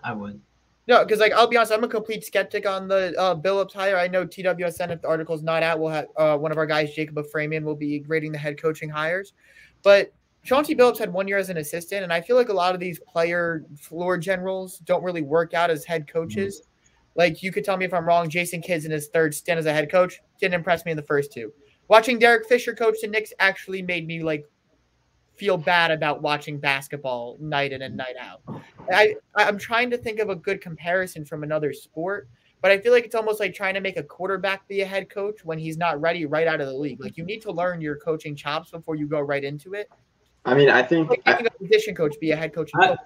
No, because like I'll be honest, I'm a complete skeptic on the Billups hire. I know TWSN, if the article's not out, we'll have one of our guys, Jacob Aframian, will be grading the head coaching hires. But Chauncey Billups had 1 year as an assistant, and I feel like a lot of these player floor generals don't really work out as head coaches. Mm-hmm. Like, you could tell me if I'm wrong. Jason Kidd's in his 3rd stint as a head coach. Didn't impress me in the first 2. Watching Derek Fisher coach the Knicks actually made me, like, feel bad about watching basketball night in and night out. I'm trying to think of a good comparison from another sport, but I feel like it's almost like trying to make a quarterback be a head coach when he's not ready right out of the league. Like, you need to learn your coaching chops before you go right into it. I mean, I think a position coach be a head coach. I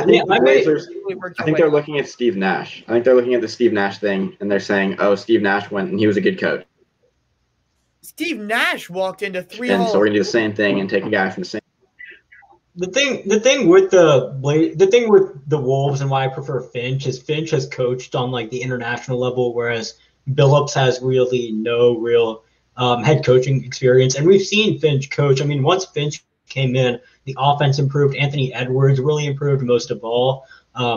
think the Blazers. I think they're looking at Steve Nash. I think they're looking at the Steve Nash thing, and they're saying, "Oh, Steve Nash went, and he was a good coach." Steve Nash walked into 3 and so we're gonna do the same thing and take a guy from the same. The thing with the Wolves and why I prefer Finch is Finch has coached on like the international level, whereas Billups has really no real head coaching experience. And we've seen Finch coach. I mean, once Finch came in, the offense improved. Anthony Edwards really improved most of all.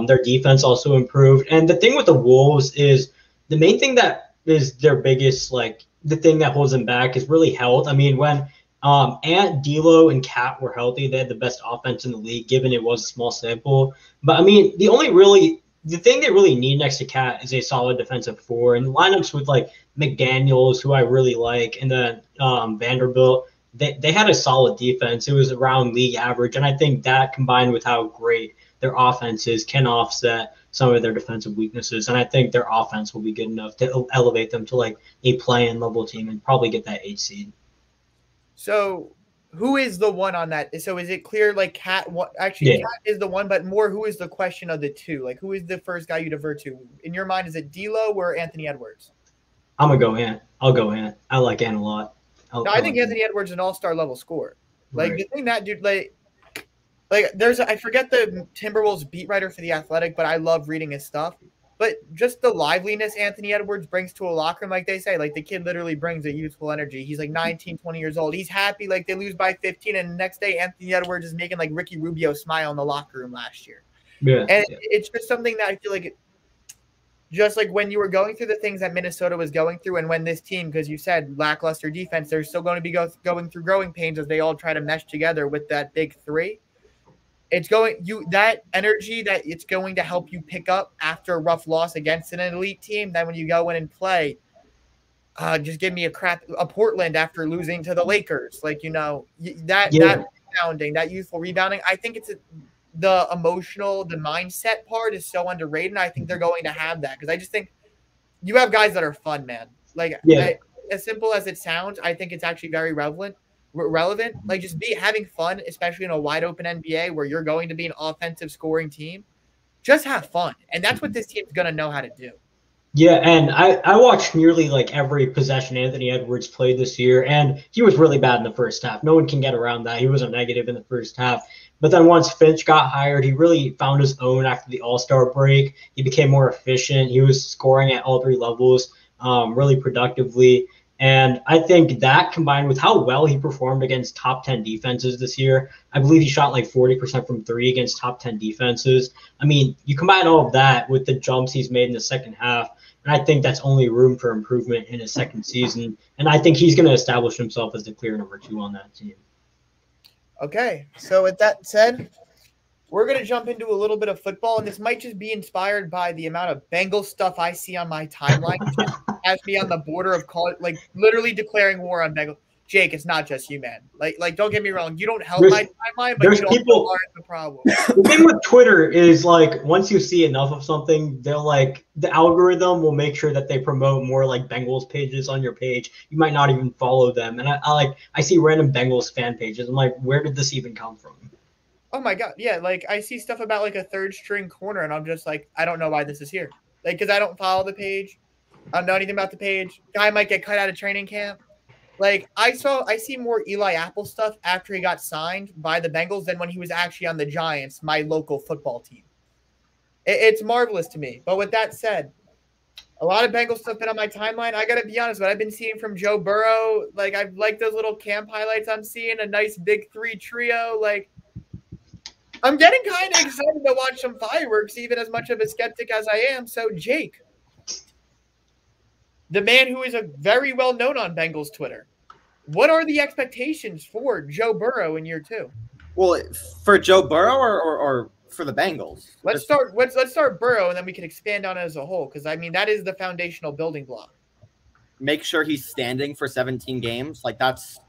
Their defense also improved. And the thing with the Wolves is the main thing that is their biggest, like the thing that holds them back is really health. I mean, when Ant, D'Lo, and Cat were healthy, they had the best offense in the league, given it was a small sample. But I mean, the thing they really need next to Cat is a solid defensive 4. And the lineups with like McDaniels, who I really like, and then Vanderbilt, they had a solid defense. It was around league average, and I think that combined with how great their offenses can offset some of their defensive weaknesses. And I think their offense will be good enough to elevate them to like a play-in level team and probably get that 8 seed. So who is the one on that? So is it clear like Cat? Cat is the one, but more who is the question of the two? Like who is the first guy you divert to? In your mind, is it D'Lo or Anthony Edwards? I'm gonna go Ant. I'll go Ant. I like Ant a lot. I think Anthony Edwards is an all-star level scorer. Like the thing that dude like there's I forget the Timberwolves beat writer for The Athletic, but I love reading his stuff. But just the liveliness Anthony Edwards brings to a locker room, like they say, like the kid literally brings a youthful energy. He's like 19, 20 years old. He's happy, like they lose by 15, and the next day Anthony Edwards is making like Ricky Rubio smile in the locker room last year. Yeah, and it's just something that I feel like just like when you were going through the things that Minnesota was going through, and when this team, because you said lackluster defense, they're still going to be going through growing pains as they all try to mesh together with that big three. It's that energy that it's going to help you pick up after a rough loss against an elite team. Then when you go in and play, just give me a Portland after losing to the Lakers, like that rebounding, that youthful rebounding. I think it's the emotional, the mindset part is so underrated. And I think they're going to have that because I just think you have guys that are fun, man. Like as simple as it sounds, I think it's actually very relevant. Like just having fun, especially in a wide open NBA where you're going to be an offensive scoring team. Just have fun, and that's what this team's going to know how to do. Yeah, and I watched nearly like every possession Anthony Edwards played this year, and he was really bad in the first half. No one can get around that. He was a negative in the first half. But then once Finch got hired, he really found his own after the All-Star break. He became more efficient. He was scoring at all three levels really productively. And I think that combined with how well he performed against top 10 defenses this year, I believe he shot like 40% from three against top 10 defenses. I mean, you combine all of that with the jumps he's made in the second half, and I think that's only room for improvement in his second season. And I think he's going to establish himself as the clear number 2 on that team. Okay, so with that said, we're going to jump into a little bit of football, and this might just be inspired by the amount of Bengals stuff I see on my timeline. Just has me on the border of literally declaring war on Bengals. Jake, it's not just you, man. Like don't get me wrong. You don't help my timeline, but you don't know the problem. The thing with Twitter is like once you see enough of something, they're like the algorithm will make sure that they promote more like Bengals pages on your page. You might not even follow them. And I see random Bengals fan pages. I'm like, where did this even come from? Oh my God. Yeah. Like I see stuff about like a third string corner and I'm just like, I don't know why this is here. Like, cause I don't follow the page. I don't know anything about the page. Guy might get cut out of training camp. Like I see more Eli Apple stuff after he got signed by the Bengals than when he was actually on the Giants, my local football team. It's marvelous to me. But with that said, a lot of Bengals stuff been on my timeline. I got to be honest, what I've been seeing from Joe Burrow, like I've liked those little camp highlights I'm seeing, a nice big three trio. Like I'm getting kind of excited to watch some fireworks, even as much of a skeptic as I am. So, Jake, the man who is a very well known on Bengals Twitter, what are the expectations for Joe Burrow in year 2? Well, for Joe Burrow or for the Bengals? Let's start Burrow, and then we can expand on it as a whole, because I mean that is the foundational building block. Make sure he's standing for 17 games. Like that's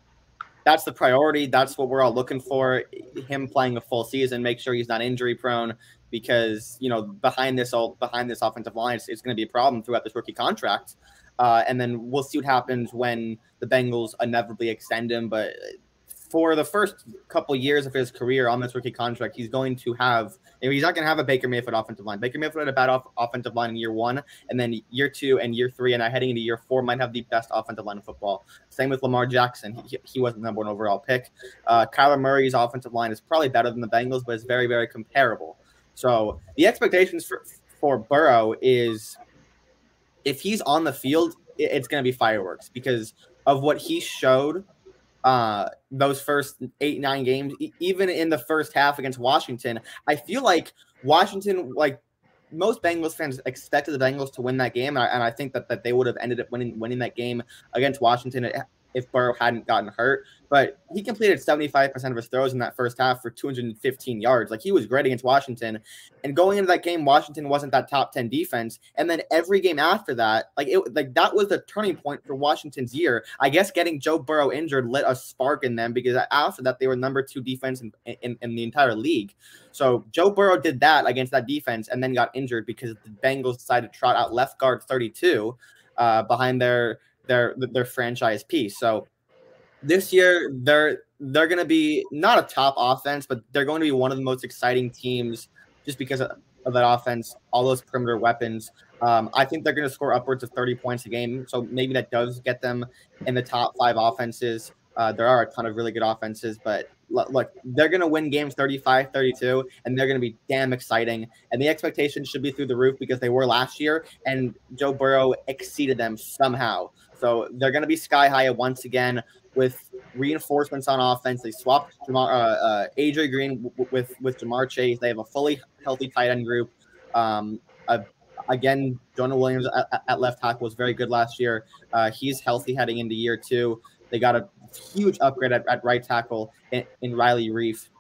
the priority. That's what we're all looking for. Him playing a full season. Make sure he's not injury prone, because behind this offensive line, it's going to be a problem throughout this rookie contract. And then we'll see what happens when the Bengals inevitably extend him. But for the first couple years of his career on this rookie contract, he's going to have – he's not going to have a Baker Mayfield offensive line. Baker Mayfield had a bad offensive line in year 1, and then year 2 and year 3, and heading into year 4 might have the best offensive line in football. Same with Lamar Jackson. He wasn't the number 1 overall pick. Kyler Murray's offensive line is probably better than the Bengals, but it's very, very comparable. So the expectations for Burrow is – if he's on the field, it's going to be fireworks because of what he showed those first 8-9 games, even in the first half against Washington. I feel like Washington, like most Bengals fans, expected the Bengals to win that game, and I think that they would have ended up winning that game against Washington if Burrow hadn't gotten hurt. But he completed 75% of his throws in that first half for 215 yards. Like, he was great against Washington. And going into that game, Washington wasn't that top 10 defense. And then every game after that, that was the turning point for Washington's year. I guess getting Joe Burrow injured lit a spark in them, because after that, they were number 2 defense in the entire league. So Joe Burrow did that against that defense and then got injured because the Bengals decided to trot out left guard 32 behind their franchise piece. So this year, they're going to be not a top offense, but they're going to be one of the most exciting teams just because of that offense, all those perimeter weapons. I think they're going to score upwards of 30 points a game, so maybe that does get them in the top 5 offenses. There are a ton of really good offenses, but look, they're going to win games 35-32, and they're going to be damn exciting. And the expectations should be through the roof because they were last year, and Joe Burrow exceeded them somehow. So they're going to be sky high once again with reinforcements on offense. They swapped AJ Green with Jamar Chase. They have a fully healthy tight end group. Again, Jonah Williams at left tackle was very good last year. He's healthy heading into year 2. They got a huge upgrade at right tackle in Riley Reif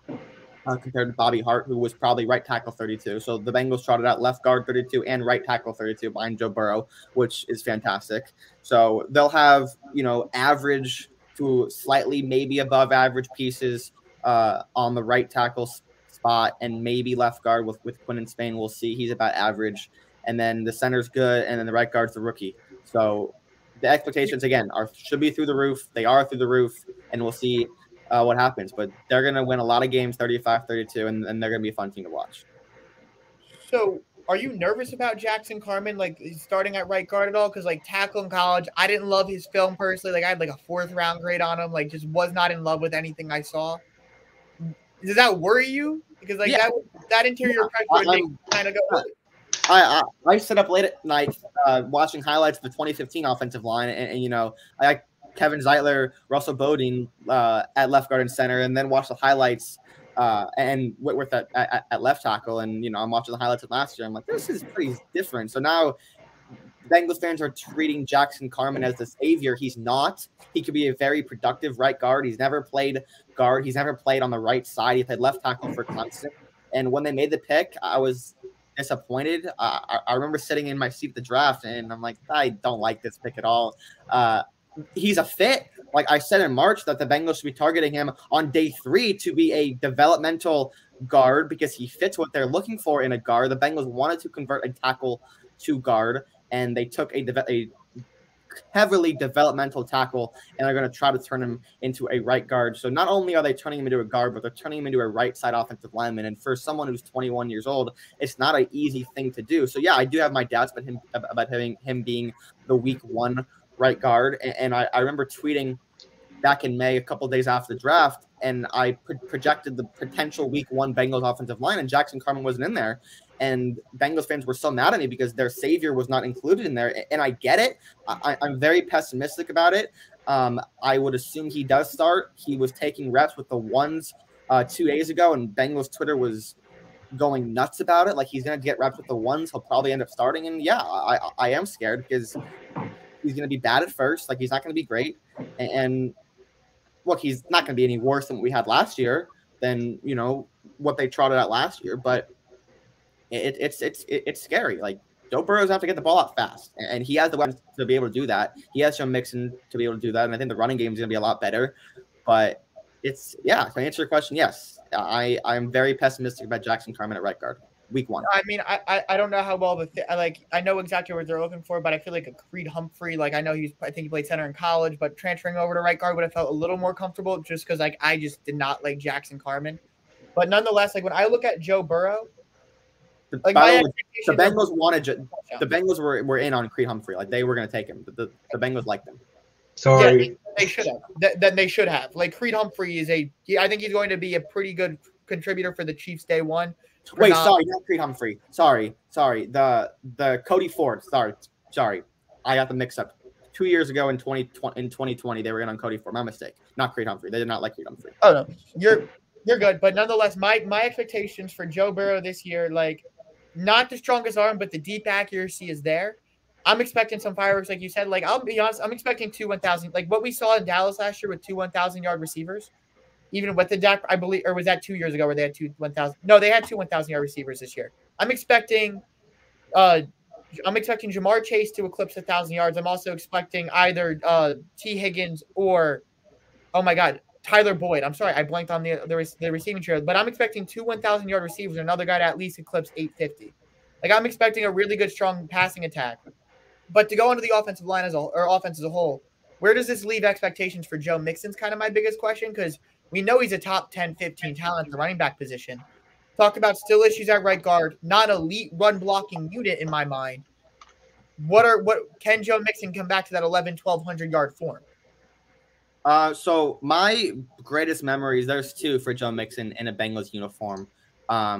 compared to Bobby Hart, who was probably right tackle 32. So the Bengals trotted out left guard 32 and right tackle 32 behind Joe Burrow, which is fantastic. So they'll have, average to slightly maybe above average pieces on the right tackle spot, and maybe left guard with Quinn in Spain. We'll see. He's about average. And then the center's good, and then the right guard's the rookie. So the expectations, again, should be through the roof. They are through the roof, and we'll see what happens. But they're going to win a lot of games, 35-32, and they're going to be a fun team to watch. So are you nervous about Jackson Carman, starting at right guard at all? Because, tackle in college, I didn't love his film personally. I had, a 4th-round grade on him. Just was not in love with anything I saw. Does that worry you? Because, that interior pressure kind of go – I sit up late at night watching highlights of the 2015 offensive line, and I got Kevin Zeitler, Russell Bodine at left guard and center, and then watch the highlights and Whitworth at left tackle, and I'm watching the highlights of last year. I'm like, this is pretty different. So now Bengals fans are treating Jackson Carman as the savior. He's not. He could be a very productive right guard. He's never played guard. He's never played on the right side. He played left tackle for Clemson. And when they made the pick, I was disappointed. I remember sitting in my seat at the draft, and I'm like, I don't like this pick at all. He's a fit. Like I said in March, that the Bengals should be targeting him on day 3 to be a developmental guard because he fits what they're looking for in a guard. The Bengals wanted to convert a tackle to guard, and they took a heavily developmental tackle, and they're going to try to turn him into a right guard. So not only are they turning him into a guard, but they're turning him into a right side offensive lineman. And for someone who's 21 years old, it's not an easy thing to do. So yeah, I do have my doubts about him being the week 1 right guard. And I remember tweeting back in May, a couple of days after the draft, and I projected the potential week 1 Bengals offensive line, and Jackson Carman wasn't in there. And Bengals fans were so mad at me because their savior was not included in there. And I get it. I'm very pessimistic about it. I would assume he does start. He was taking reps with the ones 2 days ago, and Bengals Twitter was going nuts about it. Like, he's going to get reps with the ones. He'll probably end up starting. And yeah, I am scared because he's going to be bad at first. Like, he's not going to be great. And look, he's not going to be any worse than what we had last year, than, what they trotted out last year. But it's scary. Like, Joe Burrow have to get the ball out fast, and he has the weapons to be able to do that. He has Joe Mixon to be able to do that, and I think the running game is going to be a lot better. But to answer your question, yes, I'm very pessimistic about Jackson Carman at right guard, week 1. I mean, I don't know how well I know exactly what they're looking for, but I feel like a Creed Humphrey, I think he played center in college, but transferring over to right guard would have felt a little more comfortable just because I just did not like Jackson Carman. But nonetheless, when I look at Joe Burrow, the Bengals wanted the Bengals were in on Creed Humphrey. Like, they were going to take him. The Bengals liked him. Sorry. Yeah, they should have. Then they should have. Creed Humphrey I think he's going to be a pretty good contributor for the Chiefs day 1. Wait, sorry, not Creed Humphrey. Sorry. The Cody Ford. Sorry. I got the mix up. 2 years ago in 2020, they were in on Cody Ford. My mistake. Not Creed Humphrey. They did not like Creed Humphrey. Oh no, you're good. But nonetheless, my expectations for Joe Burrow this year, not the strongest arm, but the deep accuracy is there. I'm expecting some fireworks, like you said. Like, I'll be honest, I'm expecting 2 1,000. Like what we saw in Dallas last year with 2 1,000-yard receivers, even with the Dak, I believe, or was that 2 years ago where they had 2 1,000? No, they had 2 1,000-yard receivers this year. I'm expecting Jamar Chase to eclipse 1,000 yards. I'm also expecting either T. Higgins or, oh my God, Tyler Boyd. I'm sorry, I blanked on the receiving trio, but I'm expecting 2 1,000-yard receivers and another guy to at least eclipse 850. Like, I'm expecting a really good, strong passing attack. But to go into the offensive line offense as a whole, where does this leave expectations for Joe Mixon's kind of my biggest question, because we know he's a top 10, 15 talent at the running back position. Talked about still issues at right guard, not elite run blocking unit in my mind. What can Joe Mixon come back to that 1,100-1,200 yard form? So my greatest memories, there's two for Joe Mixon in a Bengals uniform.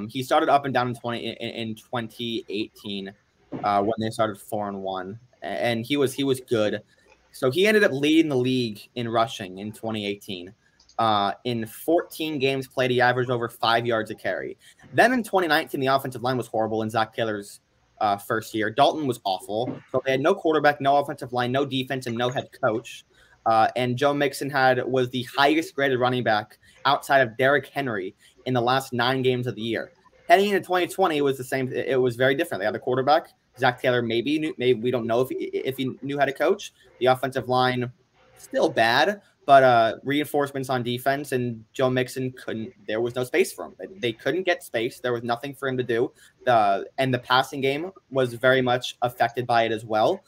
He started up and down in 2018 when they started 4-1, and he was good. So he ended up leading the league in rushing in 2018. In 14 games played, he averaged over 5 yards a carry. Then in 2019, the offensive line was horrible in Zach Taylor's first year. Dalton was awful. So they had no quarterback, no offensive line, no defense, and no head coach. And Joe Mixon was the highest graded running back outside of Derrick Henry in the last 9 games of the year. Heading into 2020, it was the same. It was very different. They had a quarterback. Zach Taylor maybe we don't know if he knew how to coach. The offensive line still bad, but reinforcements on defense, and Joe Mixon couldn't. There was no space for him. They couldn't get space. There was nothing for him to do. And the passing game was very much affected by it as well,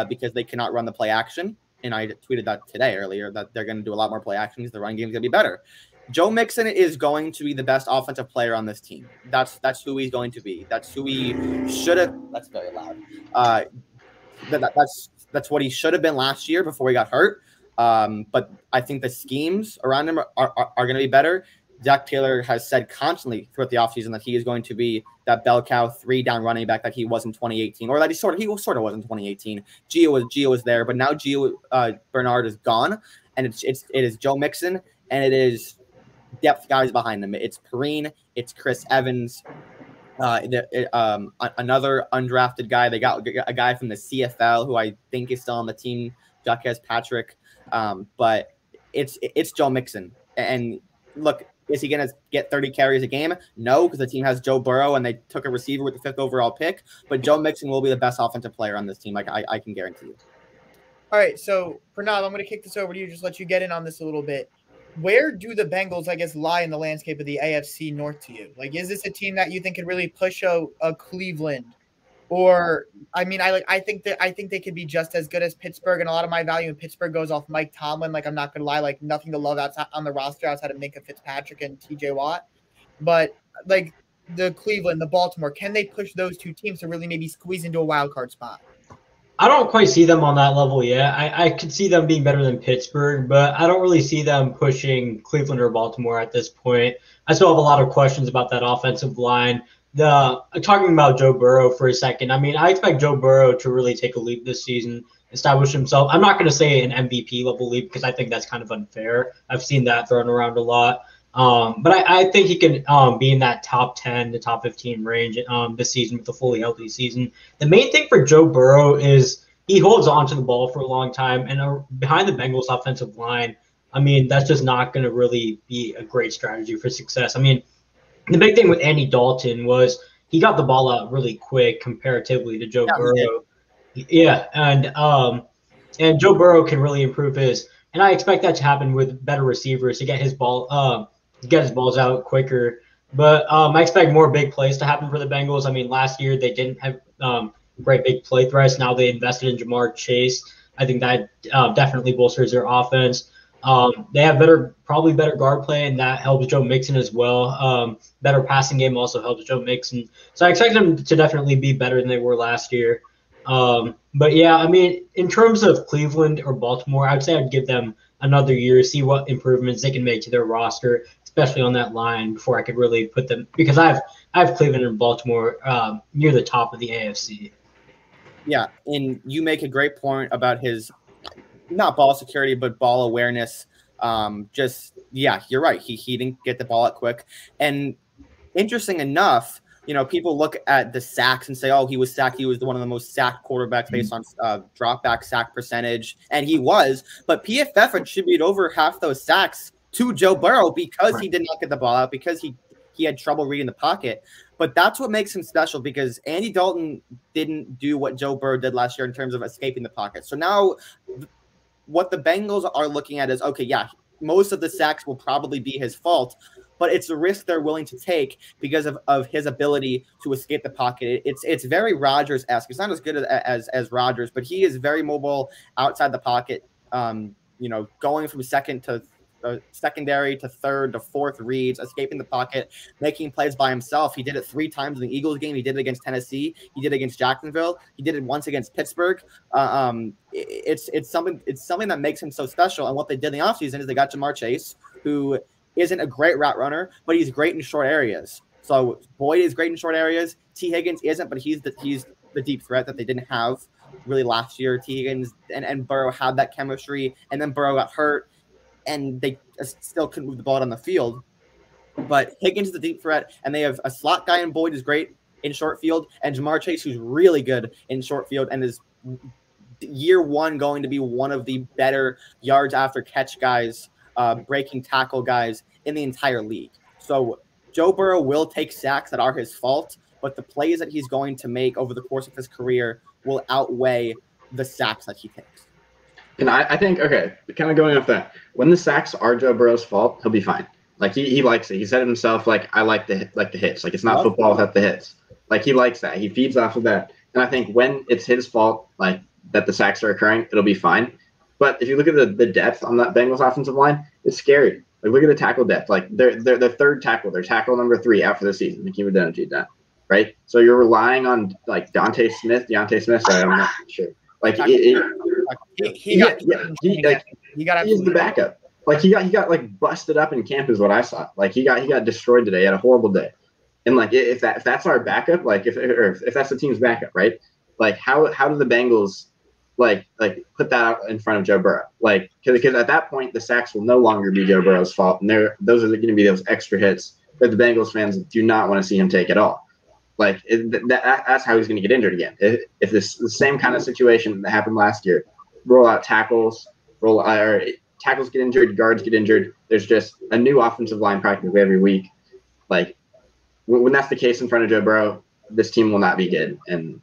because they cannot run the play action. And I tweeted that today earlier that they're going to do a lot more play action because the run game is going to be better. Joe Mixon is going to be the best offensive player on this team. That's who he's going to be. That's who he should have. That's very loud. That's what he should have been last year before he got hurt. But I think the schemes around him are going to be better. Zach Taylor has said constantly throughout the offseason that he is going to be that bell cow 3-down running back that he was in 2018, or that he sort of was in 2018. Gio was there, but now Gio Bernard is gone, and it is Joe Mixon, and it is depth guys behind them. It's Perrine, it's Chris Evans, another undrafted guy. They got a guy from the CFL who I think is still on the team, Jacques Patrick. But it's Joe Mixon. And look, is he going to get 30 carries a game? No, because the team has Joe Burrow and they took a receiver with the 5th overall pick. But Joe Mixon will be the best offensive player on this team. Like I can guarantee you. All right, so Pranav, I'm going to kick this over to you. Just let you get in on this a little bit. Where do the Bengals, I guess, lie in the landscape of the AFC North to you? Like, is this a team that you think could really push a Cleveland? Or, I mean, I think they could be just as good as Pittsburgh, and a lot of my value in Pittsburgh goes off Mike Tomlin. Like, I'm not going to lie, like, nothing to love outside on the roster outside of Minka Fitzpatrick and TJ Watt. But, like, the Cleveland, the Baltimore, can they push those two teams to really maybe squeeze into a wild card spot? I don't quite see them on that level yet. I could see them being better than Pittsburgh, but I don't really see them pushing Cleveland or Baltimore at this point. I still have a lot of questions about that offensive line. Talking about Joe Burrow for a second, I mean, I expect Joe Burrow to really take a leap this season, establish himself. I'm not going to say an MVP level leap because I think that's kind of unfair. I've seen that thrown around a lot. But I think he can be in that top 10 to top 15 range this season with a fully healthy season. The main thing for Joe Burrow is he holds on to the ball for a long time. And behind the Bengals offensive line, I mean, that's just not going to really be a great strategy for success. I mean, the big thing with Andy Dalton was he got the ball out really quick comparatively to Joe Burrow. Yeah, and Joe Burrow can really improve his – and I expect that to happen with better receivers to get his balls out quicker. But I expect more big plays to happen for the Bengals. I mean, last year they didn't have great big play threats. Now they invested in Jamar Chase. I think that definitely bolsters their offense. They have probably better guard play, and that helps Joe Mixon as well. Better passing game also helps Joe Mixon. So I expect them to definitely be better than they were last year. But yeah, I mean, in terms of Cleveland or Baltimore, I'd say I'd give them another year, see what improvements they can make to their roster, especially on that line, before I could really put them, because I have Cleveland and Baltimore near the top of the AFC. Yeah, and you make a great point about his not ball security, but ball awareness. You're right. He didn't get the ball out quick. And interesting enough, people look at the sacks and say, oh, he was sacked. He was one of the most sacked quarterbacks based on drop back sack percentage. And he was. But PFF attributed over half those sacks to Joe Burrow because he did not get the ball out, because he had trouble reading the pocket. But that's what makes him special, because Andy Dalton didn't do what Joe Burrow did last year in terms of escaping the pocket. So now what the Bengals are looking at is, okay, yeah, most of the sacks will probably be his fault, but it's a risk they're willing to take because of his ability to escape the pocket. It's very Rodgers-esque. It's not as good as Rodgers, but he is very mobile outside the pocket, going from secondary to third to fourth reads, escaping the pocket, making plays by himself. He did it 3 times in the Eagles game. He did it against Tennessee. He did it against Jacksonville. He did it once against Pittsburgh. It's something that makes him so special. And what they did in the offseason is they got Jamar Chase, who isn't a great route runner, but he's great in short areas. So Boyd is great in short areas. T. Higgins isn't, but he's the deep threat that they didn't have really last year. T. Higgins and Burrow had that chemistry, and then Burrow got hurt, and they still couldn't move the ball on the field. But Higgins is the deep threat, and they have a slot guy in Boyd who's great in short field, and Jamar Chase who's really good in short field and is year one going to be one of the better yards after catch guys, breaking tackle guys in the entire league. So Joe Burrow will take sacks that are his fault, but the plays that he's going to make over the course of his career will outweigh the sacks that he takes. And I think, okay, kind of going off that, when the sacks are Joe Burrow's fault, he'll be fine. Like he likes it. He said it himself, like, I like the hits. Like, it's not football without the hits. Like, he likes that. He feeds off of that. And I think when it's his fault, like, that the sacks are occurring, it'll be fine. But if you look at the depth on that Bengals offensive line, it's scary. Like, look at the tackle depth. Like, their third tackle, their tackle number 3 out for the season. Hakeem Adeniji done, right? So you're relying on, like, Deontay Smith. Sorry, I'm not sure. Like, he's the backup. Like, he got like busted up in camp is what I saw. Like, he got destroyed today. He had a horrible day. And like, if that's our backup, like if that's the team's backup, right? Like, how do the Bengals like put that out in front of Joe Burrow? Like, because at that point the sacks will no longer be Joe Burrow's fault, and those are going to be those extra hits that the Bengals fans do not want to see him take at all. Like, that's how he's going to get injured again. If the same kind of situation that happened last year, roll out tackles, tackles get injured, guards get injured. There's just a new offensive line practically every week. Like, when that's the case in front of Joe Burrow, this team will not be good. And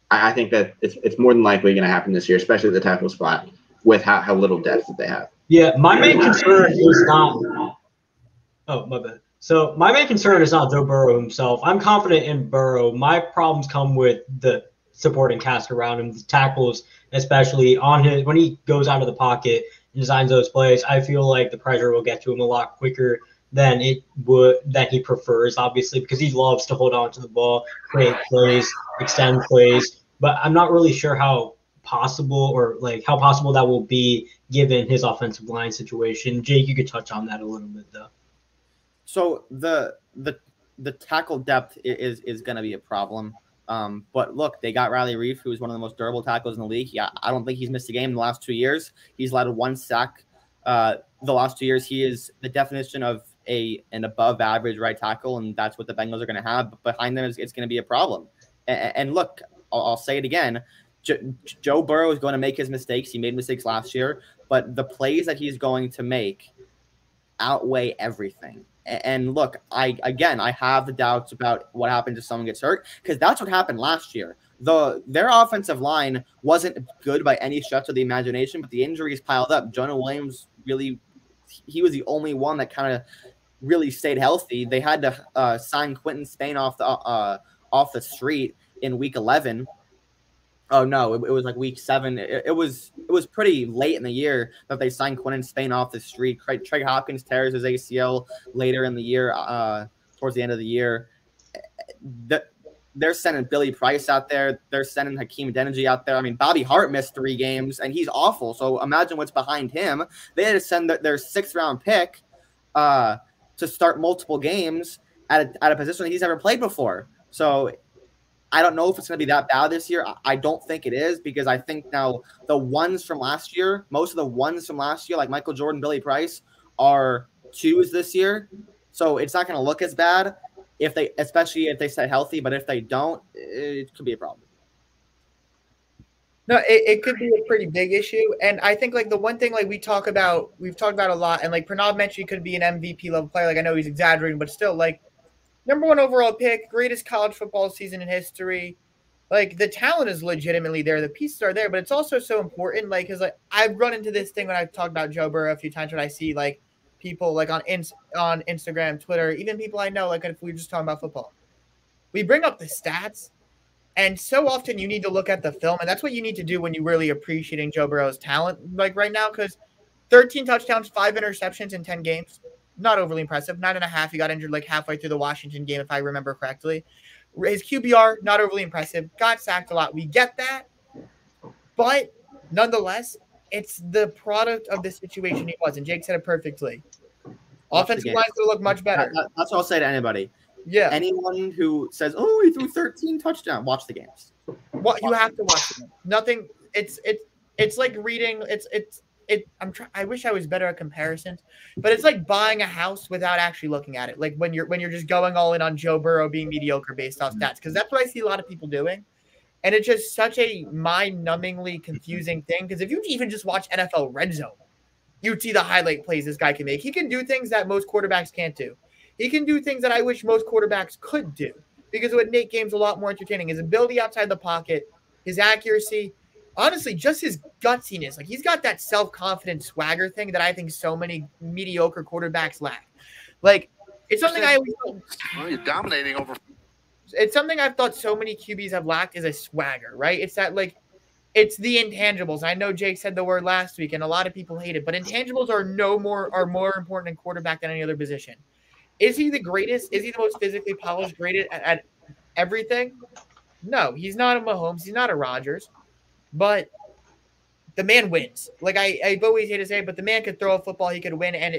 I think that it's more than likely going to happen this year, especially at the tackle spot, with how little depth that they have. Yeah, my main concern is not – oh, my bad. So my main concern is not Joe Burrow himself. I'm confident in Burrow. My problems come with the supporting cast around him, the tackles, especially when he goes out of the pocket and designs those plays. I feel like the pressure will get to him a lot quicker than he prefers, obviously, because he loves to hold on to the ball, create plays, extend plays. But I'm not really sure how possible that will be given his offensive line situation. Jake, you could touch on that a little bit, though. So the tackle depth is going to be a problem. But look, they got Riley Reif, who is one of the most durable tackles in the league. Yeah, I don't think he's missed a game in the last 2 years. He's allowed 1 sack the last 2 years. He is the definition of an above average right tackle, and that's what the Bengals are going to have. But behind them, it's going to be a problem. And look, I'll say it again. Joe Burrow is going to make his mistakes. He made mistakes last year, but the plays that he's going to make outweigh everything. And look, I have the doubts about what happens if someone gets hurt, because that's what happened last year. Their offensive line wasn't good by any stretch of the imagination, but the injuries piled up. Jonah Williams he was the only one that kind of really stayed healthy. They had to sign Quentin Spain off the street in week 11. Oh no, it was like week 7. It was pretty late in the year that they signed Quentin Spain off the street. Trey Hopkins tears his ACL later in the year, towards the end of the year. They're sending Billy Price out there. They're sending Hakeem Adeniji out there. I mean, Bobby Hart missed 3 games, and he's awful. So imagine what's behind him. They had to send their 6th-round pick to start multiple games at a position that he's never played before. So I don't know if it's going to be that bad this year. I don't think it is, because I think now the ones from last year, most of the ones from last year, like Michael Jordan, Billy Price, are 2s this year. So it's not going to look as bad. especially if they stay healthy, but if they don't, it could be a problem. No, it could be a pretty big issue. And I think like the one thing like we've talked about a lot, and like Pranav mentioned he could be an MVP level player. Like I know he's exaggerating, but still like number 1 overall pick, greatest college football season in history. Like the talent is legitimately there, the pieces are there, but it's also so important. Like, cause like I've run into this thing when I've talked about Joe Burrow a few times when I see like people like on Instagram, Twitter, even people I know, like if we're just talking about football, we bring up the stats. And so often you need to look at the film, and that's what you need to do when you're really appreciating Joe Burrow's talent, like right now, because 13 touchdowns, 5 interceptions in 10 games, not overly impressive. 9.5, he got injured like halfway through the Washington game, if I remember correctly. His QBR, not overly impressive, got sacked a lot. We get that, but nonetheless, it's the product of the situation he was, and Jake said it perfectly. Offensive line's going to look much better. That's what I'll say to anybody. Yeah. Anyone who says, "Oh, he threw 13 touchdowns," watch the games. You have to watch them. Nothing. It's like reading. I wish I was better at comparisons, but it's like buying a house without actually looking at it. Like when you're just going all in on Joe Burrow being mediocre based off stats, because that's what I see a lot of people doing, and it's just such a mind-numbingly confusing thing. Because if you even just watch NFL Red Zone, you'd see the highlight plays this guy can make. He can do things that most quarterbacks can't do. He can do things that I wish most quarterbacks could do because it would make games a lot more entertaining. His ability outside the pocket, his accuracy, honestly, just his gutsiness. Like he's got that self-confident swagger thing that I think so many mediocre quarterbacks lack. Like it's something I always you're dominating over. It's something I've thought so many QBs have lacked is a swagger, right? It's that like it's the intangibles. I know Jake said the word last week, and a lot of people hate it, but intangibles are more important in quarterback than any other position. Is he the greatest? Is he the most physically polished, great at everything? No, he's not a Mahomes. He's not a Rodgers. But the man wins. Like I've always hated to say it, but the man could throw a football. He could win. And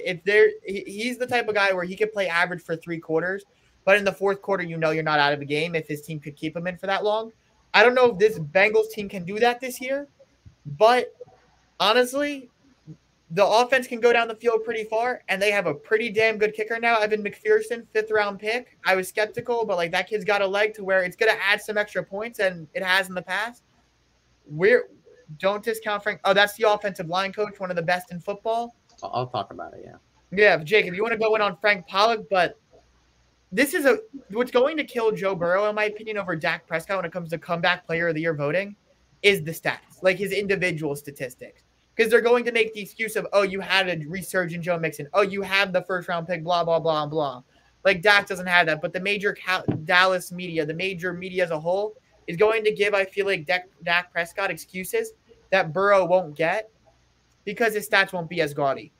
he's the type of guy where he could play average for 3 quarters. But in the 4th quarter, you're not out of the game if his team could keep him in for that long. I don't know if this Bengals team can do that this year. But honestly, the offense can go down the field pretty far, and they have a pretty damn good kicker now. Evan McPherson, 5th-round pick. I was skeptical, but like that kid's got a leg to where it's going to add some extra points, and it has in the past. Don't discount Frank. Oh, that's the offensive line coach, one of the best in football. I'll talk about it. Yeah. Yeah, Jacob, you want to go in on Frank Pollock, but this is what's going to kill Joe Burrow, in my opinion, over Dak Prescott when it comes to comeback player of the year voting, is the stats, like his individual statistics. Because they're going to make the excuse of, oh, you had a resurgent Joe Mixon. Oh, you have the 1st-round pick, blah, blah, blah, blah. Like, Dak doesn't have that. But the major Dallas media, the major media as a whole, is going to give, I feel like, Dak Prescott excuses that Burrow won't get because his stats won't be as gaudy.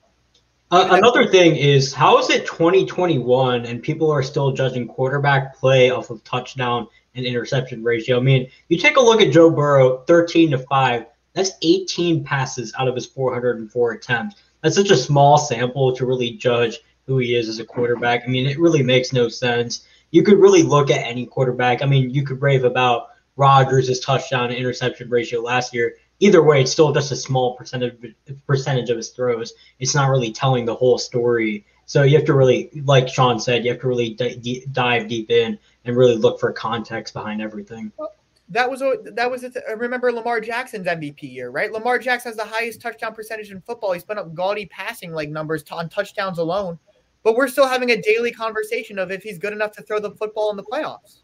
Another thing is, how is it 2021 and people are still judging quarterback play off of touchdown and interception ratio? I mean, you take a look at Joe Burrow, 13-5. That's 18 passes out of his 404 attempts. That's such a small sample to really judge who he is as a quarterback. I mean, it really makes no sense. You could really look at any quarterback. I mean, you could rave about Rodgers' touchdown and interception ratio last year. Either way, it's still just a small percentage of his throws. It's not really telling the whole story. So you have to really, like Shaun said, you have to really dive deep in and really look for context behind everything. That was remember Lamar Jackson's MVP year, right? Lamar Jackson has the highest touchdown percentage in football. He's put up gaudy passing like numbers on touchdowns alone, but we're still having a daily conversation of if he's good enough to throw the football in the playoffs.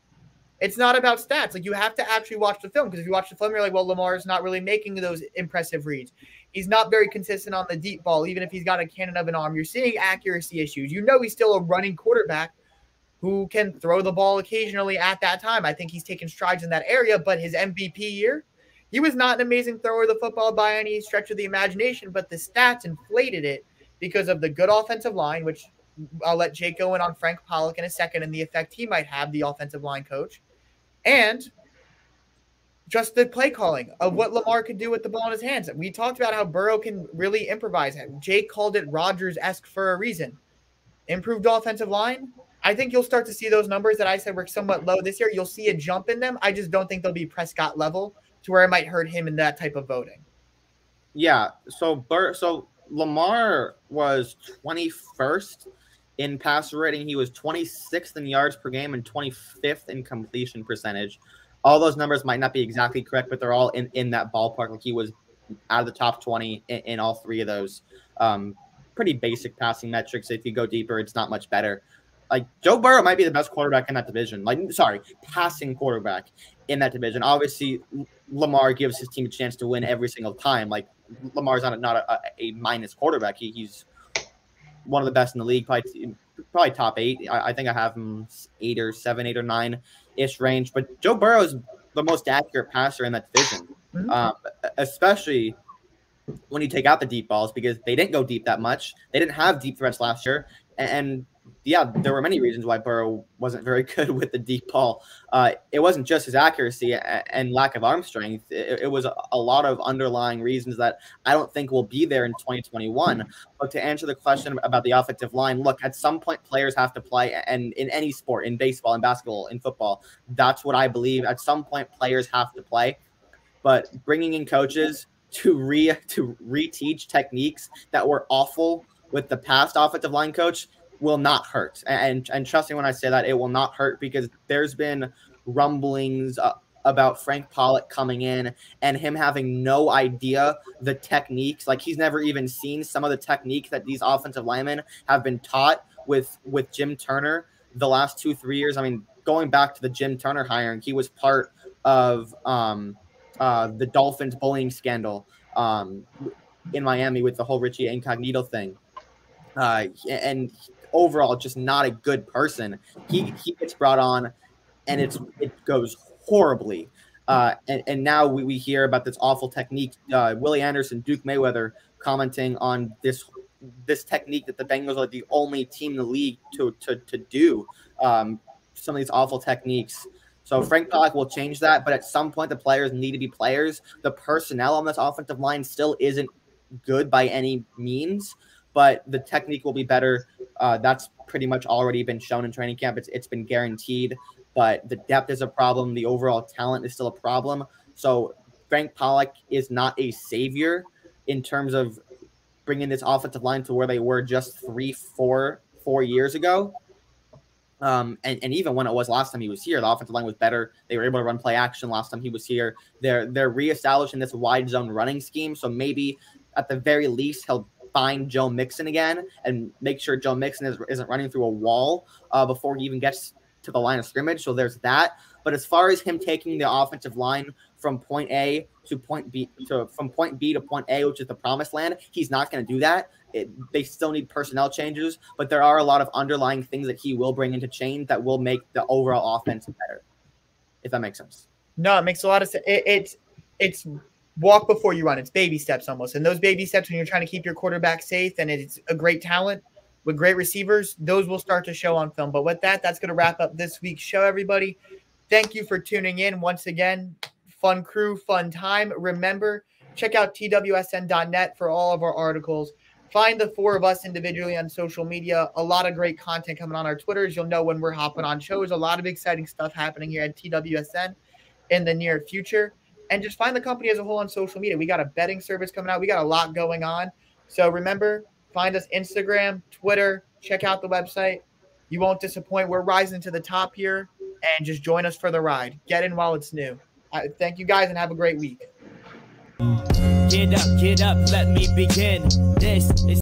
It's not about stats. Like you have to actually watch the film, because if you watch the film, you're like, well, Lamar's not really making those impressive reads. He's not very consistent on the deep ball, even if he's got a cannon of an arm. You're seeing accuracy issues. You know he's still a running quarterback who can throw the ball occasionally at that time. I think he's taken strides in that area, but his MVP year, he was not an amazing thrower of the football by any stretch of the imagination, but the stats inflated it because of the good offensive line, which I'll let Jake go in on Frank Pollock in a second and the effect he might have, the offensive line coach, and just the play calling of what Lamar could do with the ball in his hands. We talked about how Burrow can really improvise. Jake called it Rodgers-esque for a reason. Improved offensive line, I think you'll start to see those numbers that I said were somewhat low this year. You'll see a jump in them. I just don't think they'll be Prescott level to where it might hurt him in that type of voting. Yeah. So Lamar was 21st in passer rating. He was 26th in yards per game and 25th in completion percentage. All those numbers might not be exactly correct, but they're all in that ballpark. Like he was out of the top 20 in all three of those. Pretty basic passing metrics. If you go deeper, it's not much better. Like Joe Burrow might be the best quarterback in that division. Passing quarterback in that division. Obviously, Lamar gives his team a chance to win every single time. Like Lamar's not a minus quarterback. He's one of the best in the league, probably top 8. I think I have him 8 or 7, 8 or 9-ish range. But Joe Burrow is the most accurate passer in that division, especially when you take out the deep balls, because they didn't go deep that much. They didn't have deep threats last year. And yeah, there were many reasons why Burrow wasn't very good with the deep ball. It wasn't just his accuracy and lack of arm strength. It was a lot of underlying reasons that I don't think will be there in 2021. But to answer the question about the offensive line, look, at some point players have to play, and in any sport, in baseball, in basketball, in football, that's what I believe. At some point players have to play. But bringing in coaches to reteach techniques that were awful with the past offensive line coach will not hurt. And trust me when I say that, it will not hurt, because there's been rumblings about Frank Pollock coming in and him having no idea the techniques. Like he's never even seen some of the techniques that these offensive linemen have been taught with Jim Turner the last 2-3 years. I mean, going back to the Jim Turner hiring, he was part of the Dolphins bullying scandal in Miami with the whole Richie Incognito thing. And overall, just not a good person. He gets brought on, and it goes horribly. And now we hear about this awful technique. Willie Anderson, Duke Mayweather, commenting on this technique that the Bengals are the only team in the league to do some of these awful techniques. So Frank Pollock will change that, but at some point the players need to be players. The personnel on this offensive line still isn't good by any means, but the technique will be better. That's pretty much already been shown in training camp. It's been guaranteed, but the depth is a problem. The overall talent is still a problem. So Frank Pollock is not a savior in terms of bringing this offensive line to where they were just 3-4 years ago. And even when it was last time he was here, the offensive line was better. They were able to run play action last time he was here. They're reestablishing this wide zone running scheme. So maybe at the very least he'll find Joe Mixon again and make sure Joe Mixon isn't running through a wall before he even gets to the line of scrimmage. So there's that. But as far as him taking the offensive line from point A to point B, from point B to point A, which is the promised land, he's not going to do that. They still need personnel changes, but there are a lot of underlying things that he will bring into change that will make the overall offense better, if that makes sense. No, it makes a lot of sense. It's walk before you run. It's baby steps almost. And those baby steps, when you're trying to keep your quarterback safe and it's a great talent with great receivers, those will start to show on film. But with that, that's going to wrap up this week's show, everybody. Thank you for tuning in once again. Fun crew, fun time. Remember, check out TWSN.net for all of our articles. Find the four of us individually on social media. A lot of great content coming on our Twitters. You'll know when we're hopping on shows. A lot of exciting stuff happening here at TWSN in the near future. And just find the company as a whole on social media. We got a betting service coming out. We got a lot going on. So remember, find us Instagram, Twitter. Check out the website. You won't disappoint. We're rising to the top here. And just join us for the ride. Get in while it's new. Thank you guys and have a great week. Get up, let me begin. This is